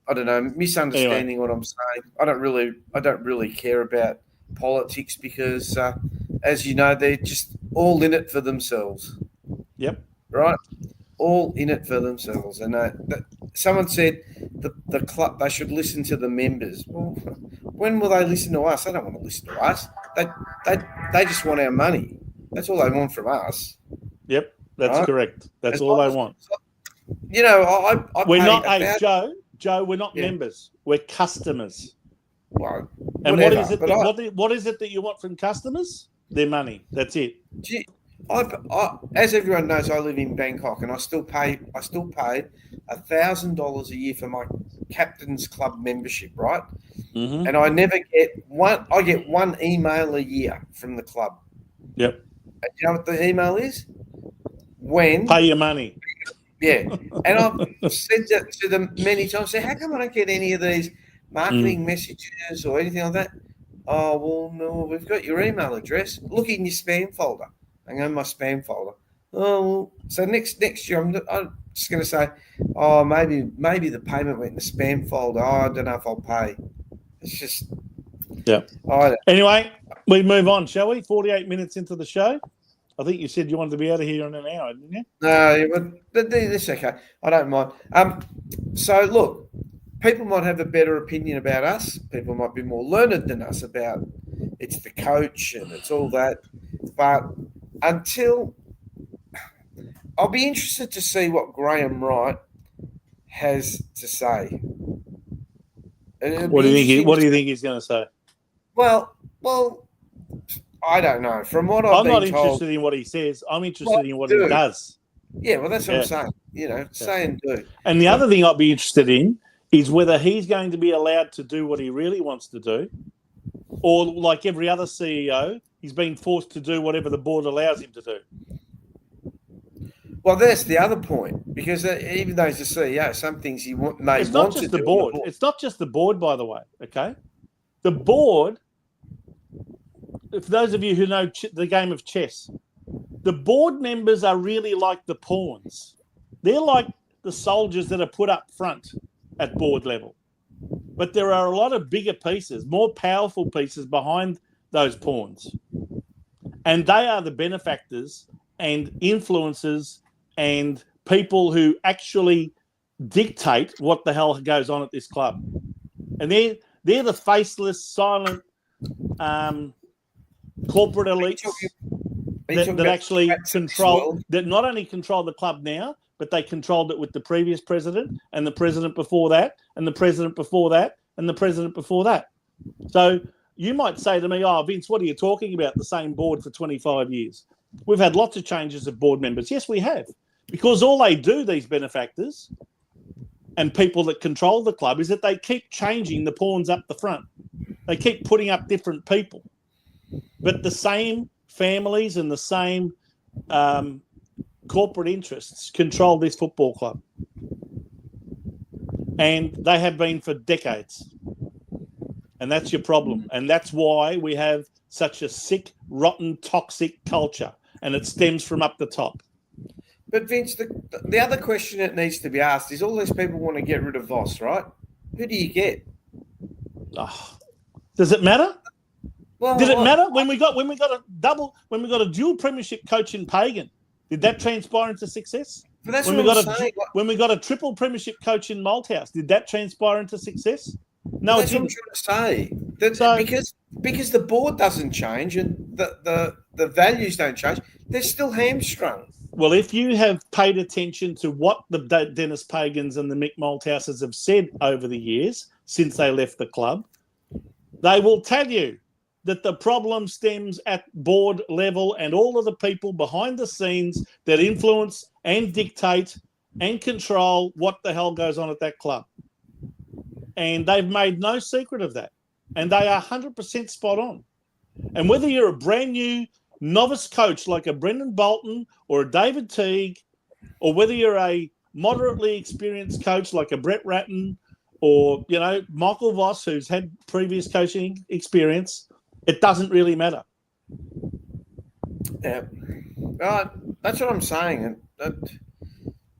I don't know. Misunderstanding what I'm saying. I don't really care about politics because, as you know, they're just all in it for themselves. Yep. Right? All in it for themselves. And someone said the club, they should listen to the members. Well, when will they listen to us? They don't want to listen to us. They just want our money. That's all they want from us. Yep, that's correct. That's all they want. You know, we're not, Joe, we're not members. We're customers. Well, and what is it that you want from customers? Their money. That's it. As everyone knows, I live in Bangkok, and I still paid $1,000 a year for my captain's club membership, right? Mm-hmm. And I never get one. I get one email a year from the club. Yep. And you know what the email is? When pay your money. Yeah, and I've said that to them many times. Say, how come I don't get any of these marketing messages or anything like that? Oh well, no, we've got your email address. Look in your spam folder. I go in my spam folder. Oh, well, so next year I'm just going to say, oh, maybe the payment went in the spam folder. Oh, I don't know if I'll pay. It's just, yeah. Anyway, we move on, shall we? 48 minutes into the show. I think you said you wanted to be out of here in an hour, didn't you? No, but that's okay. I don't mind. So look, people might have a better opinion about us. People might be more learned than us about it's the coach and it's all that, but I'll be interested to see what Graham Wright has to say. What do you think he's going to say? Well, I don't know. From what I'm not interested in what he says. I'm interested in what he does. Yeah, well, that's what I'm saying. You know, say and do. And the other thing I'd be interested in is whether he's going to be allowed to do what he really wants to do, or like every other CEO, he's being forced to do whatever the board allows him to do. Well, that's the other point, because even though he's a CEO, some things he may want to do. It's not just the board. It's not just the board, by the way, okay? The board, for those of you who know the game of chess, the board members are really like the pawns. They're like the soldiers that are put up front at board level. But there are a lot of bigger pieces, more powerful pieces behind those pawns. And they are the benefactors and influencers and people who actually dictate what the hell goes on at this club. And they're the faceless, silent corporate elites that actually control, that not only control the club now, but they controlled it with the previous president and the president before that and the president before that and the president before that. So you might say to me, oh, Vince, what are you talking about? The same board for 25 years. We've had lots of changes of board members. Yes, we have. Because all they do, these benefactors and people that control the club, is that they keep changing the pawns up the front. They keep putting up different people. But the same families and the same corporate interests control this football club. And they have been for decades. And that's your problem. And that's why we have such a sick, rotten, toxic culture. And it stems from up the top. But Vince, the other question that needs to be asked is all these people want to get rid of Voss, right? Who do you get? Oh, does it matter? Well, did it matter when we got a dual premiership coach in Pagan? Did that transpire into success? But that's what I'm saying. When we got a triple premiership coach in Malthouse, did that transpire into success? No, that's what I'm trying to say. Because the board doesn't change and the values don't change, they're still hamstrung. Well, if you have paid attention to what the Dennis Pagans and the Mick Malthouses have said over the years since they left the club, they will tell you that the problem stems at board level and all of the people behind the scenes that influence and dictate and control what the hell goes on at that club. And they've made no secret of that. And they are 100% spot on. And whether you're a brand new novice coach like a Brendan Bolton or a David Teague, or whether you're a moderately experienced coach like a Brett Ratton or, Michael Voss, who's had previous coaching experience, it doesn't really matter. Yeah. That's what I'm saying.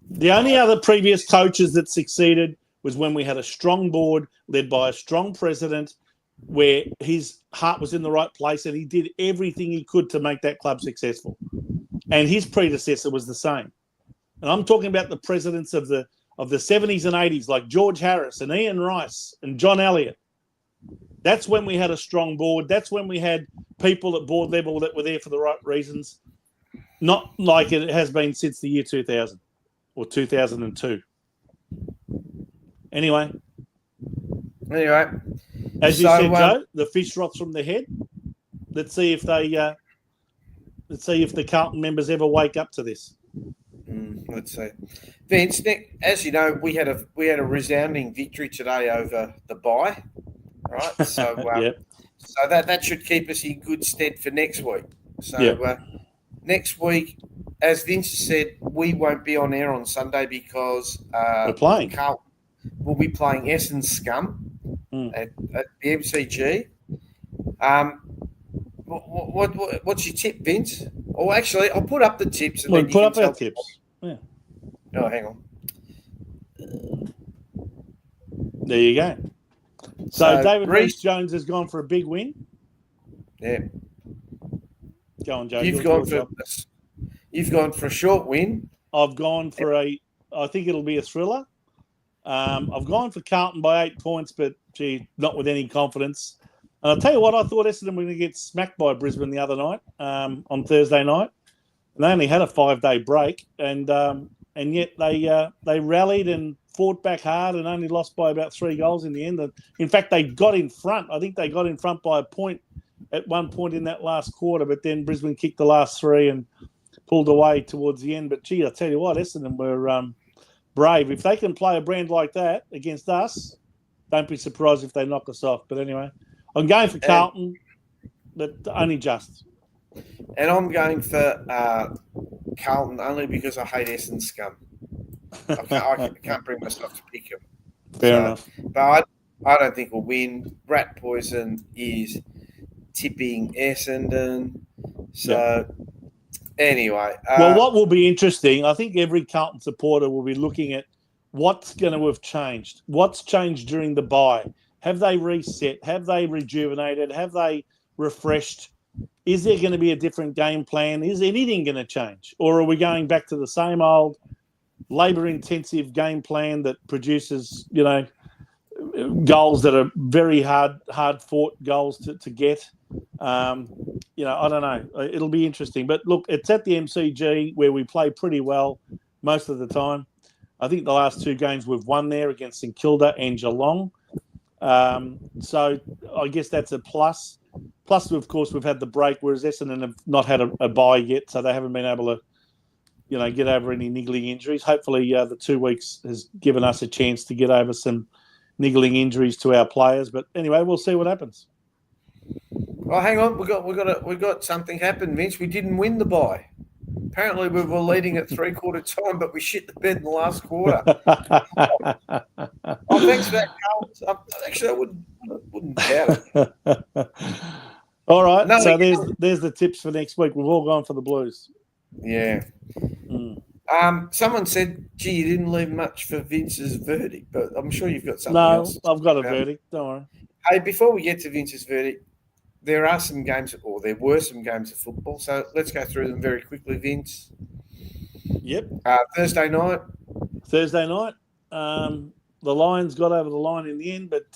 The only other previous coaches that succeeded was when we had a strong board led by a strong president where his heart was in the right place and he did everything he could to make that club successful. And his predecessor was the same. And I'm talking about the presidents of the 70s and 80s, like George Harris and Ian Rice and John Elliott. That's when we had a strong board. That's when we had people at board level that were there for the right reasons, not like it has been since the year 2000 or 2002. Anyway, as you said, Joe, the fish rots from the head. Let's see if the Carlton members ever wake up to this. Let's see, Vince. As you know, we had a resounding victory today over the bye, right? So, yep. So that should keep us in good stead for next week. So next week, as Vince said, we won't be on air on Sunday because we're playing. Carlton will be playing Essendon Scum at the MCG. What's your tip, Vince? Oh, actually, I'll put up the tips. And then put up our tips. Yeah. Oh, hang on. There you go. So David Rees-Jones has gone for a big win. Yeah. Go on, Joe. You've gone for a short win. I've gone for I think it'll be a thriller. I've gone for Carlton by 8 points, but not with any confidence. And I'll tell you what, I thought Essendon were going to get smacked by Brisbane the other night, on Thursday night. And they only had a 5-day break, and yet they rallied and fought back hard and only lost by about 3 goals in the end. In fact, they got in front. I think they got in front by a point at one point in that last quarter, but then Brisbane kicked the last 3 and pulled away towards the end. But, I tell you what, Essendon were brave. If they can play a brand like that against us, don't be surprised if they knock us off. But anyway, I'm going for Carlton, but only just. And I'm going for Carlton only because I hate Essendon Scum. I can't bring myself to pick them. Fair enough. But I don't think we'll win. Rat Poison is tipping Essendon. So, anyway. Well, what will be interesting, I think every Carlton supporter will be looking at what's going to have changed. What's changed during the bye? Have they reset? Have they rejuvenated? Have they refreshed? Is there going to be a different game plan? Is anything going to change? Or are we going back to the same old labour-intensive game plan that produces, goals that are very hard-fought goals to get? I don't know. It'll be interesting. But, look, it's at the MCG where we play pretty well most of the time. I think the last 2 games we've won there against St Kilda and Geelong. So I guess that's a plus. Plus, of course, we've had the break, whereas Essendon have not had a bye yet, so they haven't been able to, get over any niggling injuries. Hopefully, the 2 weeks has given us a chance to get over some niggling injuries to our players. But anyway, we'll see what happens. Well, hang on, we got something happen, Vince. We didn't win the bye. Apparently, we were leading at 3/4 time, but we shit the bed in the last quarter. Thanks for that, Carl. Actually, I Wouldn't doubt it. All right. No, So there's the tips for next week. We've all gone for the Blues. Yeah. Someone said, gee, you didn't leave much for Vince's verdict, but I'm sure you've got something else. No, I've got a verdict. Don't worry. Hey, before we get to Vince's verdict, there were some games of football. So let's go through them very quickly, Vince. Yep. Thursday night. The Lions got over the line in the end, but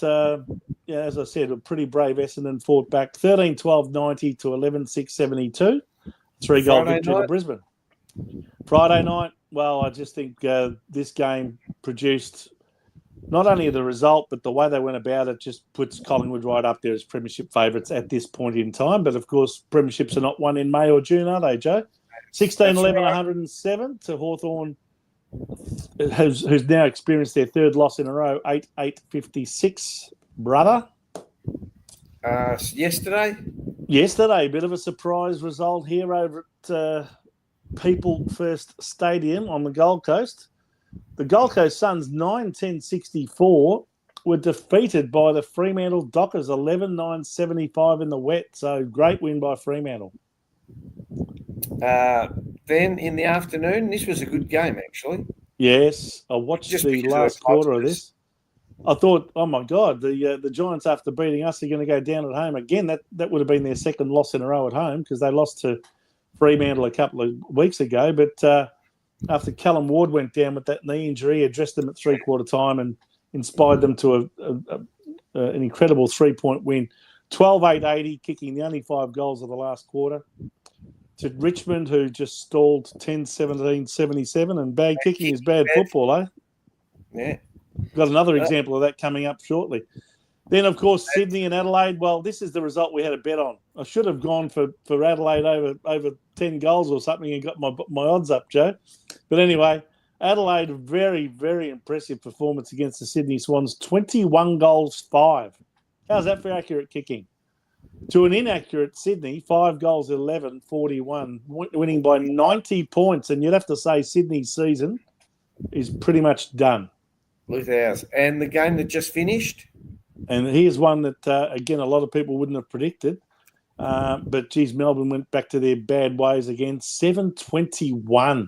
as I said, a pretty brave Essendon fought back 13-12-90 to 11-6-72. 3-goal victory to Brisbane. Friday night, well, I just think this game produced not only the result, but the way they went about it just puts Collingwood right up there as premiership favourites at this point in time. But, of course, premierships are not won in May or June, are they, Joe? 16-11, 107 to Hawthorn, who's now experienced their third loss in a row, 8-8-56, brother. Yesterday, a bit of a surprise result here over at People First Stadium on the Gold Coast. The Gold Coast Suns 9-10-64 were defeated by the Fremantle Dockers 11-9-75 in the wet. So great win by Fremantle. Then in the afternoon, this was a good game actually. Yes, I watched the last quarter of this. I thought, oh my God, the Giants after beating us are going to go down at home again. That would have been their second loss in a row at home because they lost to Fremantle a couple of weeks ago. But after Callum Ward went down with that knee injury, he addressed them at three-quarter time and inspired them to an incredible 3-point win. 12-8-80, kicking the only 5 goals of the last quarter. To Richmond, who just stalled 10-17-77, and bad kicking is bad football, eh? Yeah. Got another example of that coming up shortly. Then, of course, Sydney and Adelaide. Well, this is the result we had a bet on. I should have gone for Adelaide over 10 goals or something and got my odds up, Joe. But anyway, Adelaide, very, very impressive performance against the Sydney Swans. 21 goals, 5. How's that for accurate kicking? To an inaccurate Sydney, 5 goals, 11, 41, winning by 90 points. And you'd have to say Sydney's season is pretty much done. With ours. And the game that just finished? And here's one that, again, a lot of people wouldn't have predicted. But, geez, Melbourne went back to their bad ways again. 7-21.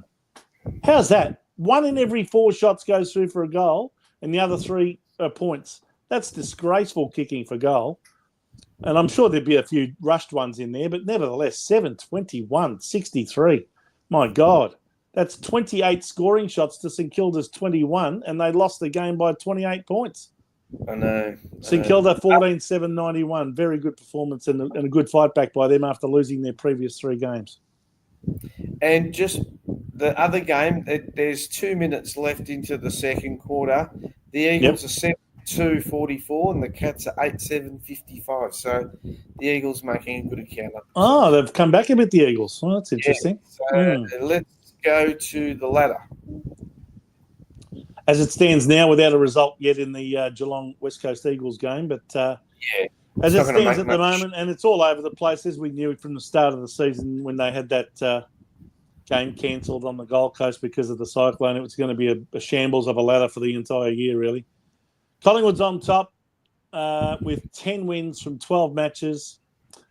How's that? 1 in every 4 shots goes through for a goal and the other 3 are points. That's disgraceful kicking for goal. And I'm sure there'd be a few rushed ones in there, but nevertheless, 7-21, 63. My God. That's 28 scoring shots to St Kilda's 21, and they lost the game by 28 points. I know. St Kilda 14-7-91. Very good performance and a good fight back by them after losing their previous 3 games. And just the other game, there's 2 minutes left into the second quarter. The Eagles are 7-2-44 and the Cats are 8-7-55. So the Eagles making a good account. Oh, they've come back a bit, the Eagles. Oh, that's interesting. Yeah, so let's go to the ladder. As it stands now, without a result yet in the Geelong West Coast Eagles game, but as it stands at the moment, and it's all over the place, as we knew from the start of the season when they had that game cancelled on the Gold Coast because of the cyclone, it was going to be a shambles of a ladder for the entire year, really. Collingwood's on top with 10 wins from 12 matches.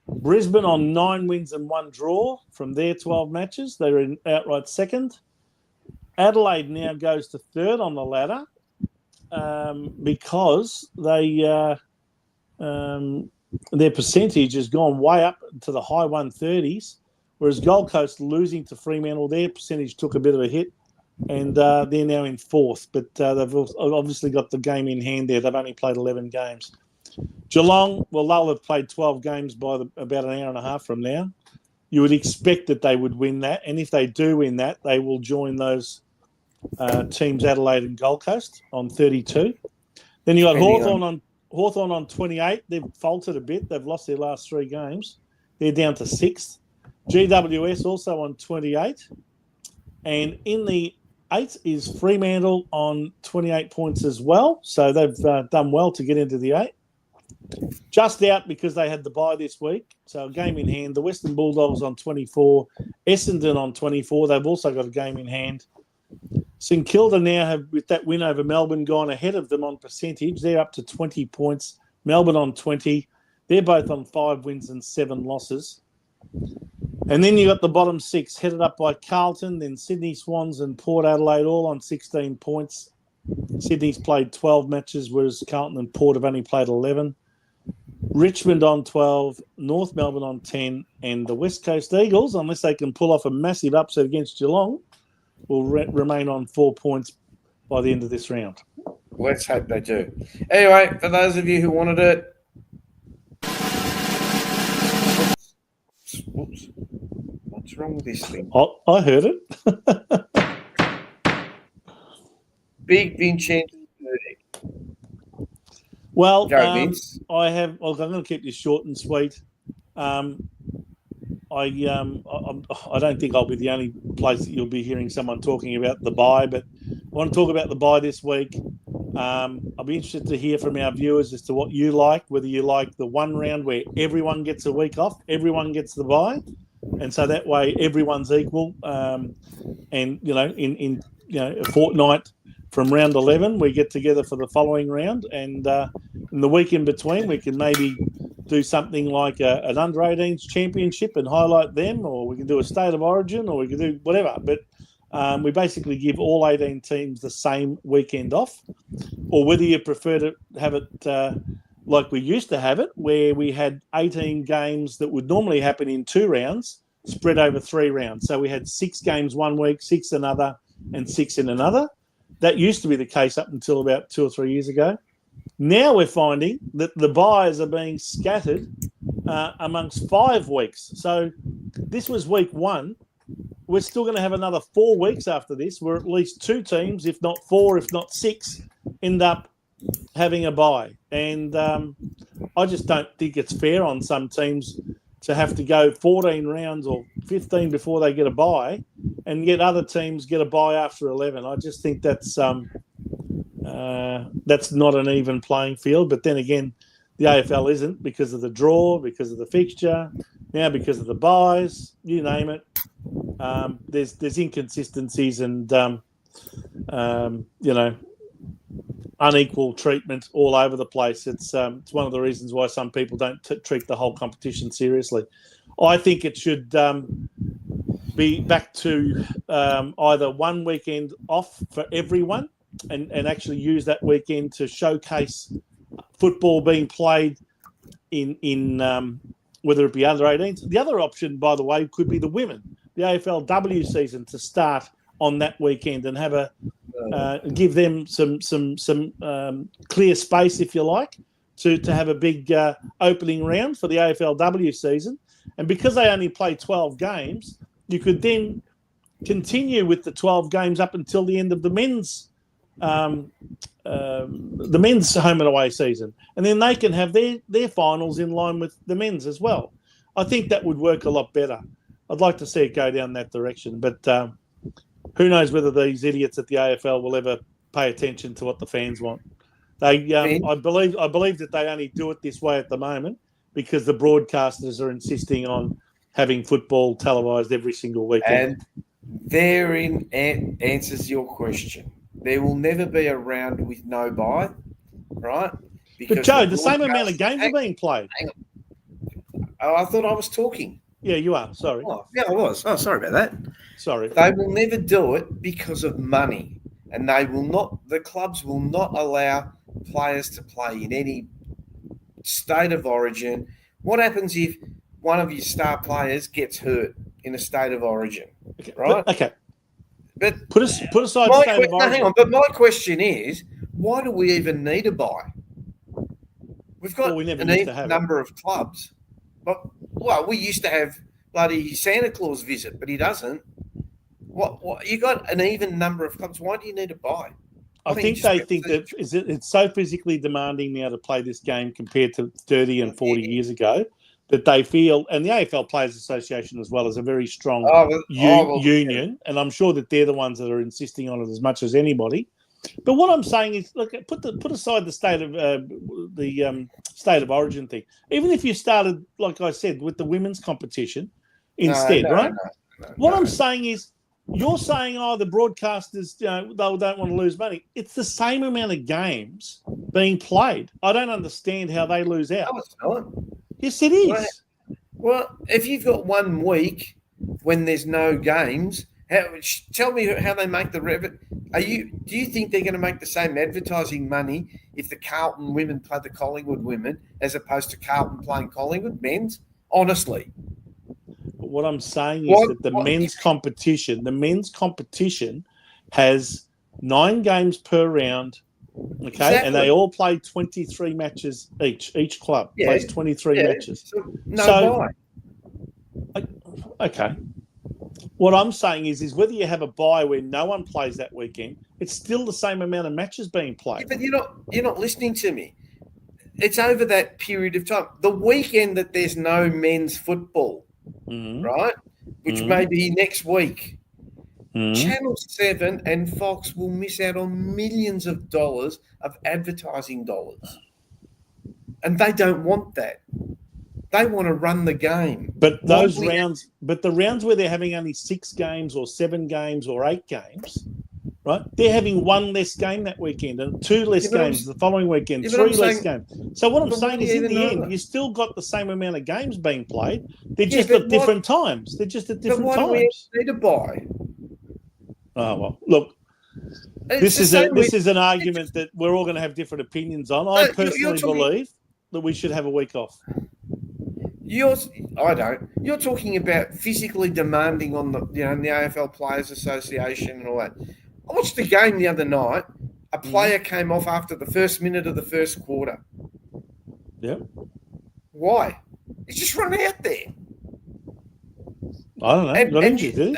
Brisbane on 9 wins and 1 draw from their 12 matches. They're in outright second. Adelaide now goes to third on the ladder because their percentage has gone way up to the high 130s, whereas Gold Coast losing to Fremantle, their percentage took a bit of a hit, and they're now in fourth. But they've obviously got the game in hand there. They've only played 11 games. Geelong, well, they'll have played 12 games by about an hour and a half from now. You would expect that they would win that, and if they do win that, they will join those teams, Adelaide and Gold Coast, on 32. Then you got Hawthorn on 28. They've faltered a bit. They've lost their last 3 games. They're down to 6th. GWS also on 28. And in the 8th is Fremantle on 28 points as well. So they've done well to get into the 8. Just out because they had the bye this week. So a game in hand. The Western Bulldogs on 24. Essendon on 24. They've also got a game in hand. St Kilda now have, with that win over Melbourne, gone ahead of them on percentage. They're up to 20 points. Melbourne on 20. They're both on 5 wins and 7 losses. And then you got the bottom 6 headed up by Carlton, then Sydney Swans and Port Adelaide all on 16 points. Sydney's played 12 matches, whereas Carlton and Port have only played 11. Richmond on 12, North Melbourne on 10, and the West Coast Eagles, unless they can pull off a massive upset against Geelong, will remain on 4 points by the end of this round. Let's hope they do. Anyway, for those of you who wanted it, whoops, what's wrong with this thing? I heard it. Big Vincenzo verdict. Well, Go, Vince. I'm going to keep this short and sweet. I don't think I'll be the only place that you'll be hearing someone talking about the bye, but I want to talk about the bye this week. I'll be interested to hear from our viewers as to what you like, whether you like the one round where everyone gets a week off, everyone gets the bye, and so that way everyone's equal. And in a fortnight from round 11, we get together for the following round, and in the week in between, we can maybe do something like an under-18s championship and highlight them, or we can do a state of origin, or we can do whatever. But we basically give all 18 teams the same weekend off, or whether you prefer to have it like we used to have it, where we had 18 games that would normally happen in 2 rounds, spread over 3 rounds. So we had 6 games one week, 6 another, and 6 in another. That used to be the case up until about 2 or 3 years ago. Now we're finding that the buys are being scattered amongst 5 weeks. So this was week 1. We're still going to have another 4 weeks after this, where at least 2 teams, if not 4, if not 6, end up having a bye. And I just don't think it's fair on some teams to have to go 14 rounds or 15 before they get a bye, and yet other teams get a bye after 11. I just think that's not an even playing field. But then again, the AFL isn't, because of the draw, because of the fixture, now because of the buys, you name it. There's inconsistencies and unequal treatment all over the place. It's one of the reasons why some people don't treat the whole competition seriously. I think it should be back to either one weekend off for everyone, and actually use that weekend to showcase football being played in whether it be under 18s. The other option, by the way, could be the women, the AFLW season, to start on that weekend and have give them some clear space, if you like, to have a big opening round for the AFLW season. And because they only play 12 games, you could then continue with the 12 games up until the end of the men's home and away season, and then they can have their finals in line with the men's as well. I think that would work a lot better. I'd like to see it go down that direction, but who knows whether these idiots at the AFL will ever pay attention to what the fans want. I believe that they only do it this way at the moment because the broadcasters are insisting on having football televised every single weekend. And therein answers your question. There will never be a round with no bye, right? Because but Joe, the same amount of games are being played. Oh, I thought I was talking. Yeah, you are. Sorry. Oh, yeah, I was. Oh, sorry about that. Sorry. They will never do it because of money, and they will not. The clubs will not allow players to play in any state of origin. What happens if one of your star players gets hurt in a state of origin? Okay. Right. But put aside the state of origin. Hang on. But my question is, why do we even need a bye? We've got an even number of clubs. But we used to have bloody Santa Claus visit, but he doesn't. What you got an even number of clubs? Why do you need a bye? I think they think that it's so physically demanding now to play this game compared to 30 and 40 years ago that they feel, and the AFL Players Association as well, is a very strong union, and I'm sure that they're the ones that are insisting on it as much as anybody. But what I'm saying is, look, put aside the state of origin thing. Even if you started, like I said, with the women's competition instead, right? What I'm saying is, you're saying, the broadcasters, they don't want to lose money. It's the same amount of games being played. I don't understand how they lose out. No, it's not. Yes, it is. Well, if you've got 1 week when there's no games, tell me how they make the revenue. Do you think they're going to make the same advertising money if the Carlton women play the Collingwood women as opposed to Carlton playing Collingwood men's? Honestly. But what I'm saying is that the men's competition has 9 games per round. Okay, exactly. And they all play 23 matches each. Each club plays 23 matches. So bye. Okay. What I'm saying is whether you have a bye where no one plays that weekend, it's still the same amount of matches being played. Yeah, but you're not listening to me. It's over that period of time. The weekend that there's no men's football, right? Which may be next week. Channel 7 and Fox will miss out on millions of dollars of advertising dollars. And they don't want that. They want to run the game. But the rounds where they're having only 6 games or 7 games or 8 games, right? They're having 1 less game that weekend and 2 less games the following weekend, 3 less games. So what I'm saying is in the end, you still got the same amount of games being played. They're just at different times. They're just at different times. But why do we need to buy? Oh, well, look, this is an argument that we're all going to have different opinions on. I personally believe that we should have a week off. I don't. You're talking about physically demanding on the AFL Players Association and all that. I watched the game the other night. A player came off after the first minute of the first quarter. Yeah. Why? He's just run out there. I don't know.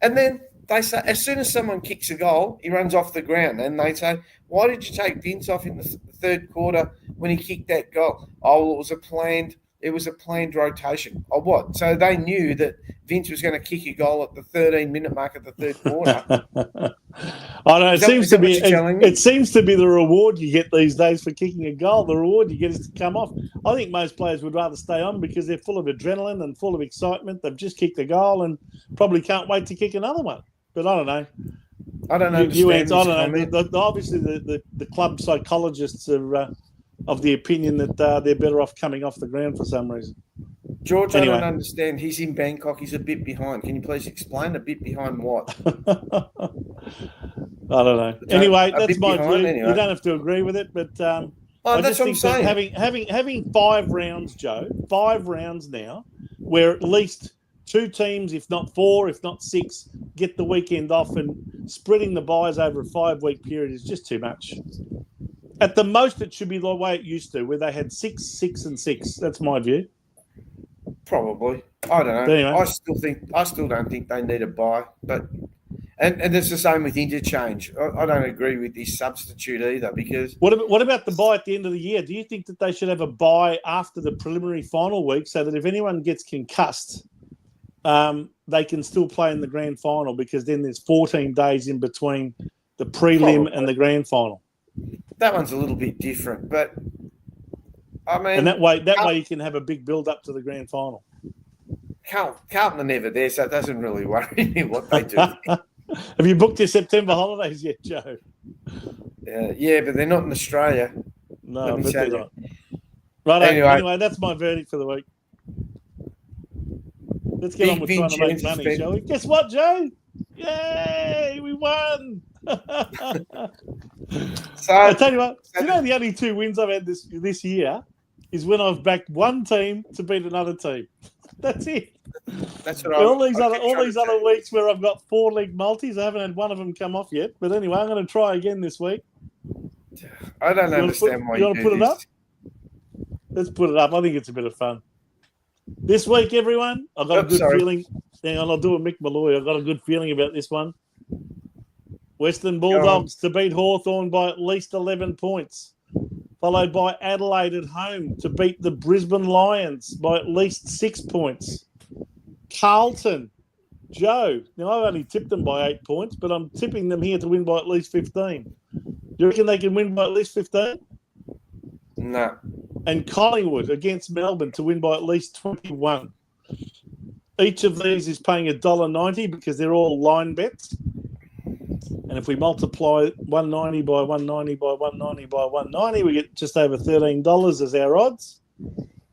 And then they say, as soon as someone kicks a goal, he runs off the ground. And they say, why did you take Vince off in the third quarter when he kicked that goal? Oh, well, it was a planned rotation. Oh, what? So they knew that Vince was going to kick a goal at the 13-minute mark of the third quarter. I know. It seems to be the reward you get these days for kicking a goal. The reward you get is to come off. I think most players would rather stay on because they're full of adrenaline and full of excitement. They've just kicked a goal and probably can't wait to kick another one. But I don't know. I don't know. Obviously, the club psychologists are of the opinion that they're better off coming off the ground for some reason. George, anyway. I don't understand. He's in Bangkok. He's a bit behind. Can you please explain a bit behind what? I don't know. Anyway, that's my view. Anyway. You don't have to agree with it, but I just think that having 5 rounds, Joe, 5 rounds now, where at least 2 teams, if not 4, if not 6, get the weekend off, and spreading the buys over a 5-week period is just too much. At the most, it should be the way it used to, where they had 6, 6, and 6. That's my view. Probably. I don't know. Anyway. I still don't think they need a buy. But and it's the same with interchange. I don't agree with this substitute either because. What about the buy at the end of the year? Do you think that they should have a buy after the preliminary final week so that if anyone gets concussed, they can still play in the grand final because then there's 14 days in between the prelim and the grand final? That one's a little bit different, but I mean, and that way you can have a big build up to the grand final. Carlton are never there, so it doesn't really worry me what they do. Have you booked your September holidays yet, Joe? Yeah, but they're not in Australia. No, but they're not. Right. Anyway, that's my verdict for the week. Let's get on with trying to make money, shall we? Guess what, Joe? Yay! We won. So I tell you what, the only 2 wins I've had this year is when I've backed one team to beat another team. That's it. That's what all these other weeks where I've got 4 league multis, I haven't had one of them come off yet. But anyway, I'm going to try again this week. I don't understand why you want to put it up. Let's put it up. I think it's a bit of fun. This week, everyone, I've got a good feeling. Hang on, I'll do a Mick Malloy. I've got a good feeling about this one. Western Bulldogs to beat Hawthorn by at least 11 points, followed by Adelaide at home to beat the Brisbane Lions by at least 6 points. Carlton, Joe. Now, I've only tipped them by 8 points, but I'm tipping them here to win by at least 15. Do you reckon they can win by at least 15? No. And Collingwood against Melbourne to win by at least 21. Each of these is paying $1.90 because they're all line bets. And if we multiply 190 by 190 by 190 by 190, we get just over $13 as our odds.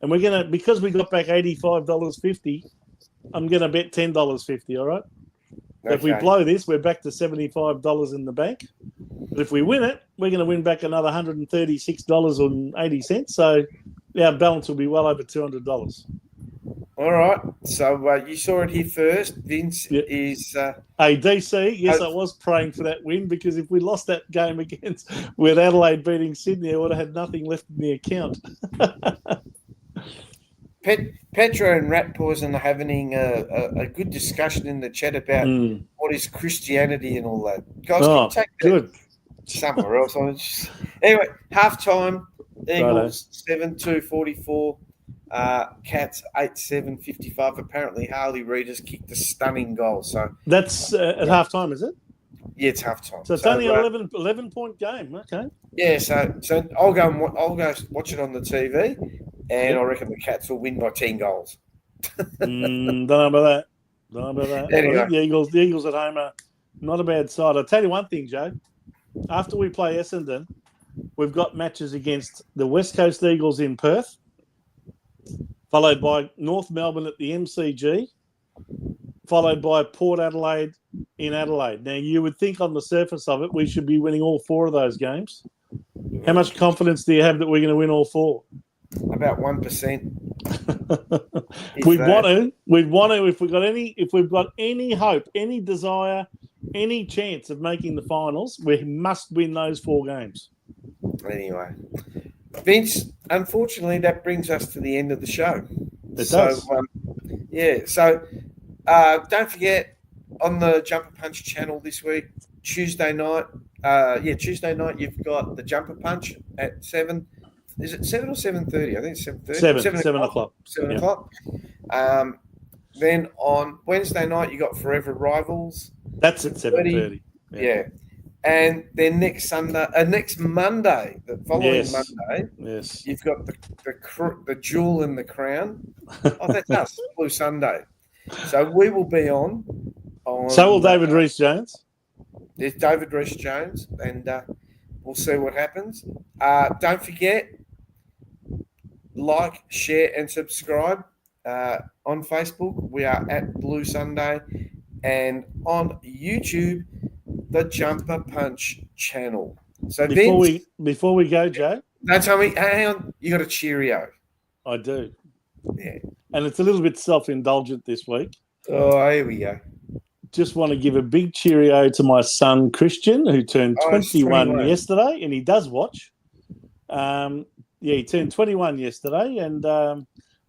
And we're going to, because we got back $85.50, I'm going to bet $10.50, all right? Okay. If we blow this, we're back to $75 in the bank. But if we win it, we're going to win back another $136.80. So our balance will be well over $200. All right. So you saw it here first. Vince is... Hey, DC, yes, I was praying for that win because if we lost that game against with Adelaide beating Sydney, I would have had nothing left in the account. Petro and Rat Poison are having a good discussion in the chat about what is Christianity and all that. Guys, can you take that somewhere else? Anyway, halftime, Eagles 7-2-44. Cats 8-7-55. Apparently, Harley Reid has kicked a stunning goal. So that's at halftime, is it? Yeah, it's halftime. So it's only an 11-point game. Okay. Yeah, so I'll go watch it on the TV, and I reckon the Cats will win by 10 goals. Don't know about that. Anyway. I think the Eagles at home are not a bad side. I'll tell you one thing, Joe. After we play Essendon, we've got matches against the West Coast Eagles in Perth, followed by North Melbourne at the MCG, followed by Port Adelaide in Adelaide. Now, you would think on the surface of it, we should be winning all 4 of those games. How much confidence do you have that we're going to win all 4? About 1%. We'd want to, if we've got any hope, any desire, any chance of making the finals, we must win those 4 games. Anyway, Vince, unfortunately, that brings us to the end of the show. It does. So don't forget, on the Jumper Punch channel this week, Tuesday night, you've got the Jumper Punch at 7. Is it 7 or 7:30? I think it's 7:30. 7 o'clock. 7 o'clock. Then on Wednesday night, you got Forever Rivals. That's at 7:30. Yeah. And then next Monday, the following Monday, you've got the jewel in the crown. Oh, that's us, Blue Sunday. So we will be on. So will David Rees-Jones. There's David Rees-Jones, and we'll see what happens. Don't forget, like, share, and subscribe on Facebook. We are at Blue Sunday, and on YouTube, the Jumper Punch channel. So before we go, Joe, don't tell me. Hang on, you got a Cheerio. I do. Yeah, and it's a little bit self-indulgent this week. Oh, here we go. Just want to give a big cheerio to my son Christian, who turned 21 yesterday, and he does watch. He turned 21 yesterday, and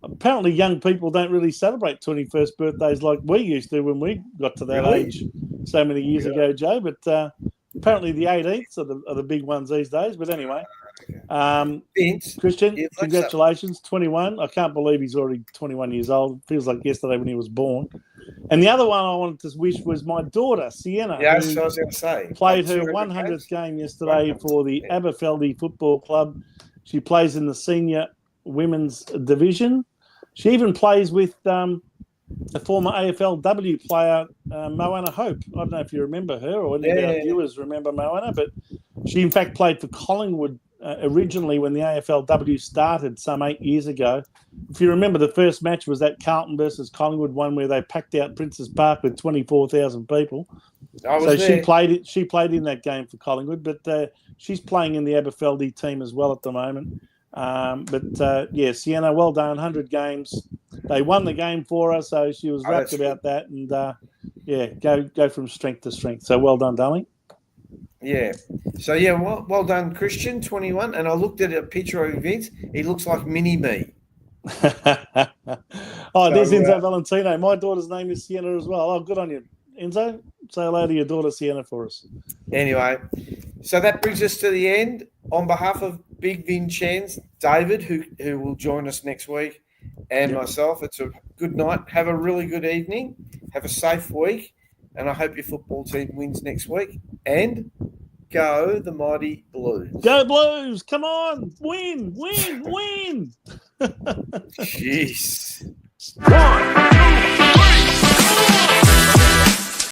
apparently young people don't really celebrate 21st birthdays like we used to when we got to that age so many years ago, Joe. But apparently the 18th are the big ones these days. But anyway, Vince, Christian, congratulations, 21. I can't believe he's already 21 years old. Feels like yesterday when he was born. And the other one I wanted to wish was my daughter, Sienna. Yeah, that's what I was going to say. Played her 100th game yesterday for the Aberfeldy Football Club. She plays in the senior women's division. She even plays with a former AFLW player, Moana Hope. I don't know if you remember her or any of our viewers remember Moana, but she in fact played for Collingwood originally when the AFLW started some 8 years ago. If you remember, the first match was that Carlton versus Collingwood one where they packed out Princes Park with 24,000 people. She played in that game for Collingwood, but she's playing in the Aberfeldy team as well at the moment. Sienna, well done, 100 games. They won the game for her, so she was rapt about that. And go from strength to strength. So well done, darling. Yeah. So well done, Christian, 21. And I looked at a picture of Vince. He looks like mini me. There's Enzo Valentino. My daughter's name is Sienna as well. Oh, good on you, Enzo. Say hello to your daughter Sienna for us. Anyway, so that brings us to the end. On behalf of Big Vincenz, David, who will join us next week, and myself, it's a good night. Have a really good evening. Have a safe week, and I hope your football team wins next week. And go the mighty Blues. Go Blues! Come on, win! Jeez. 1, 2, 3.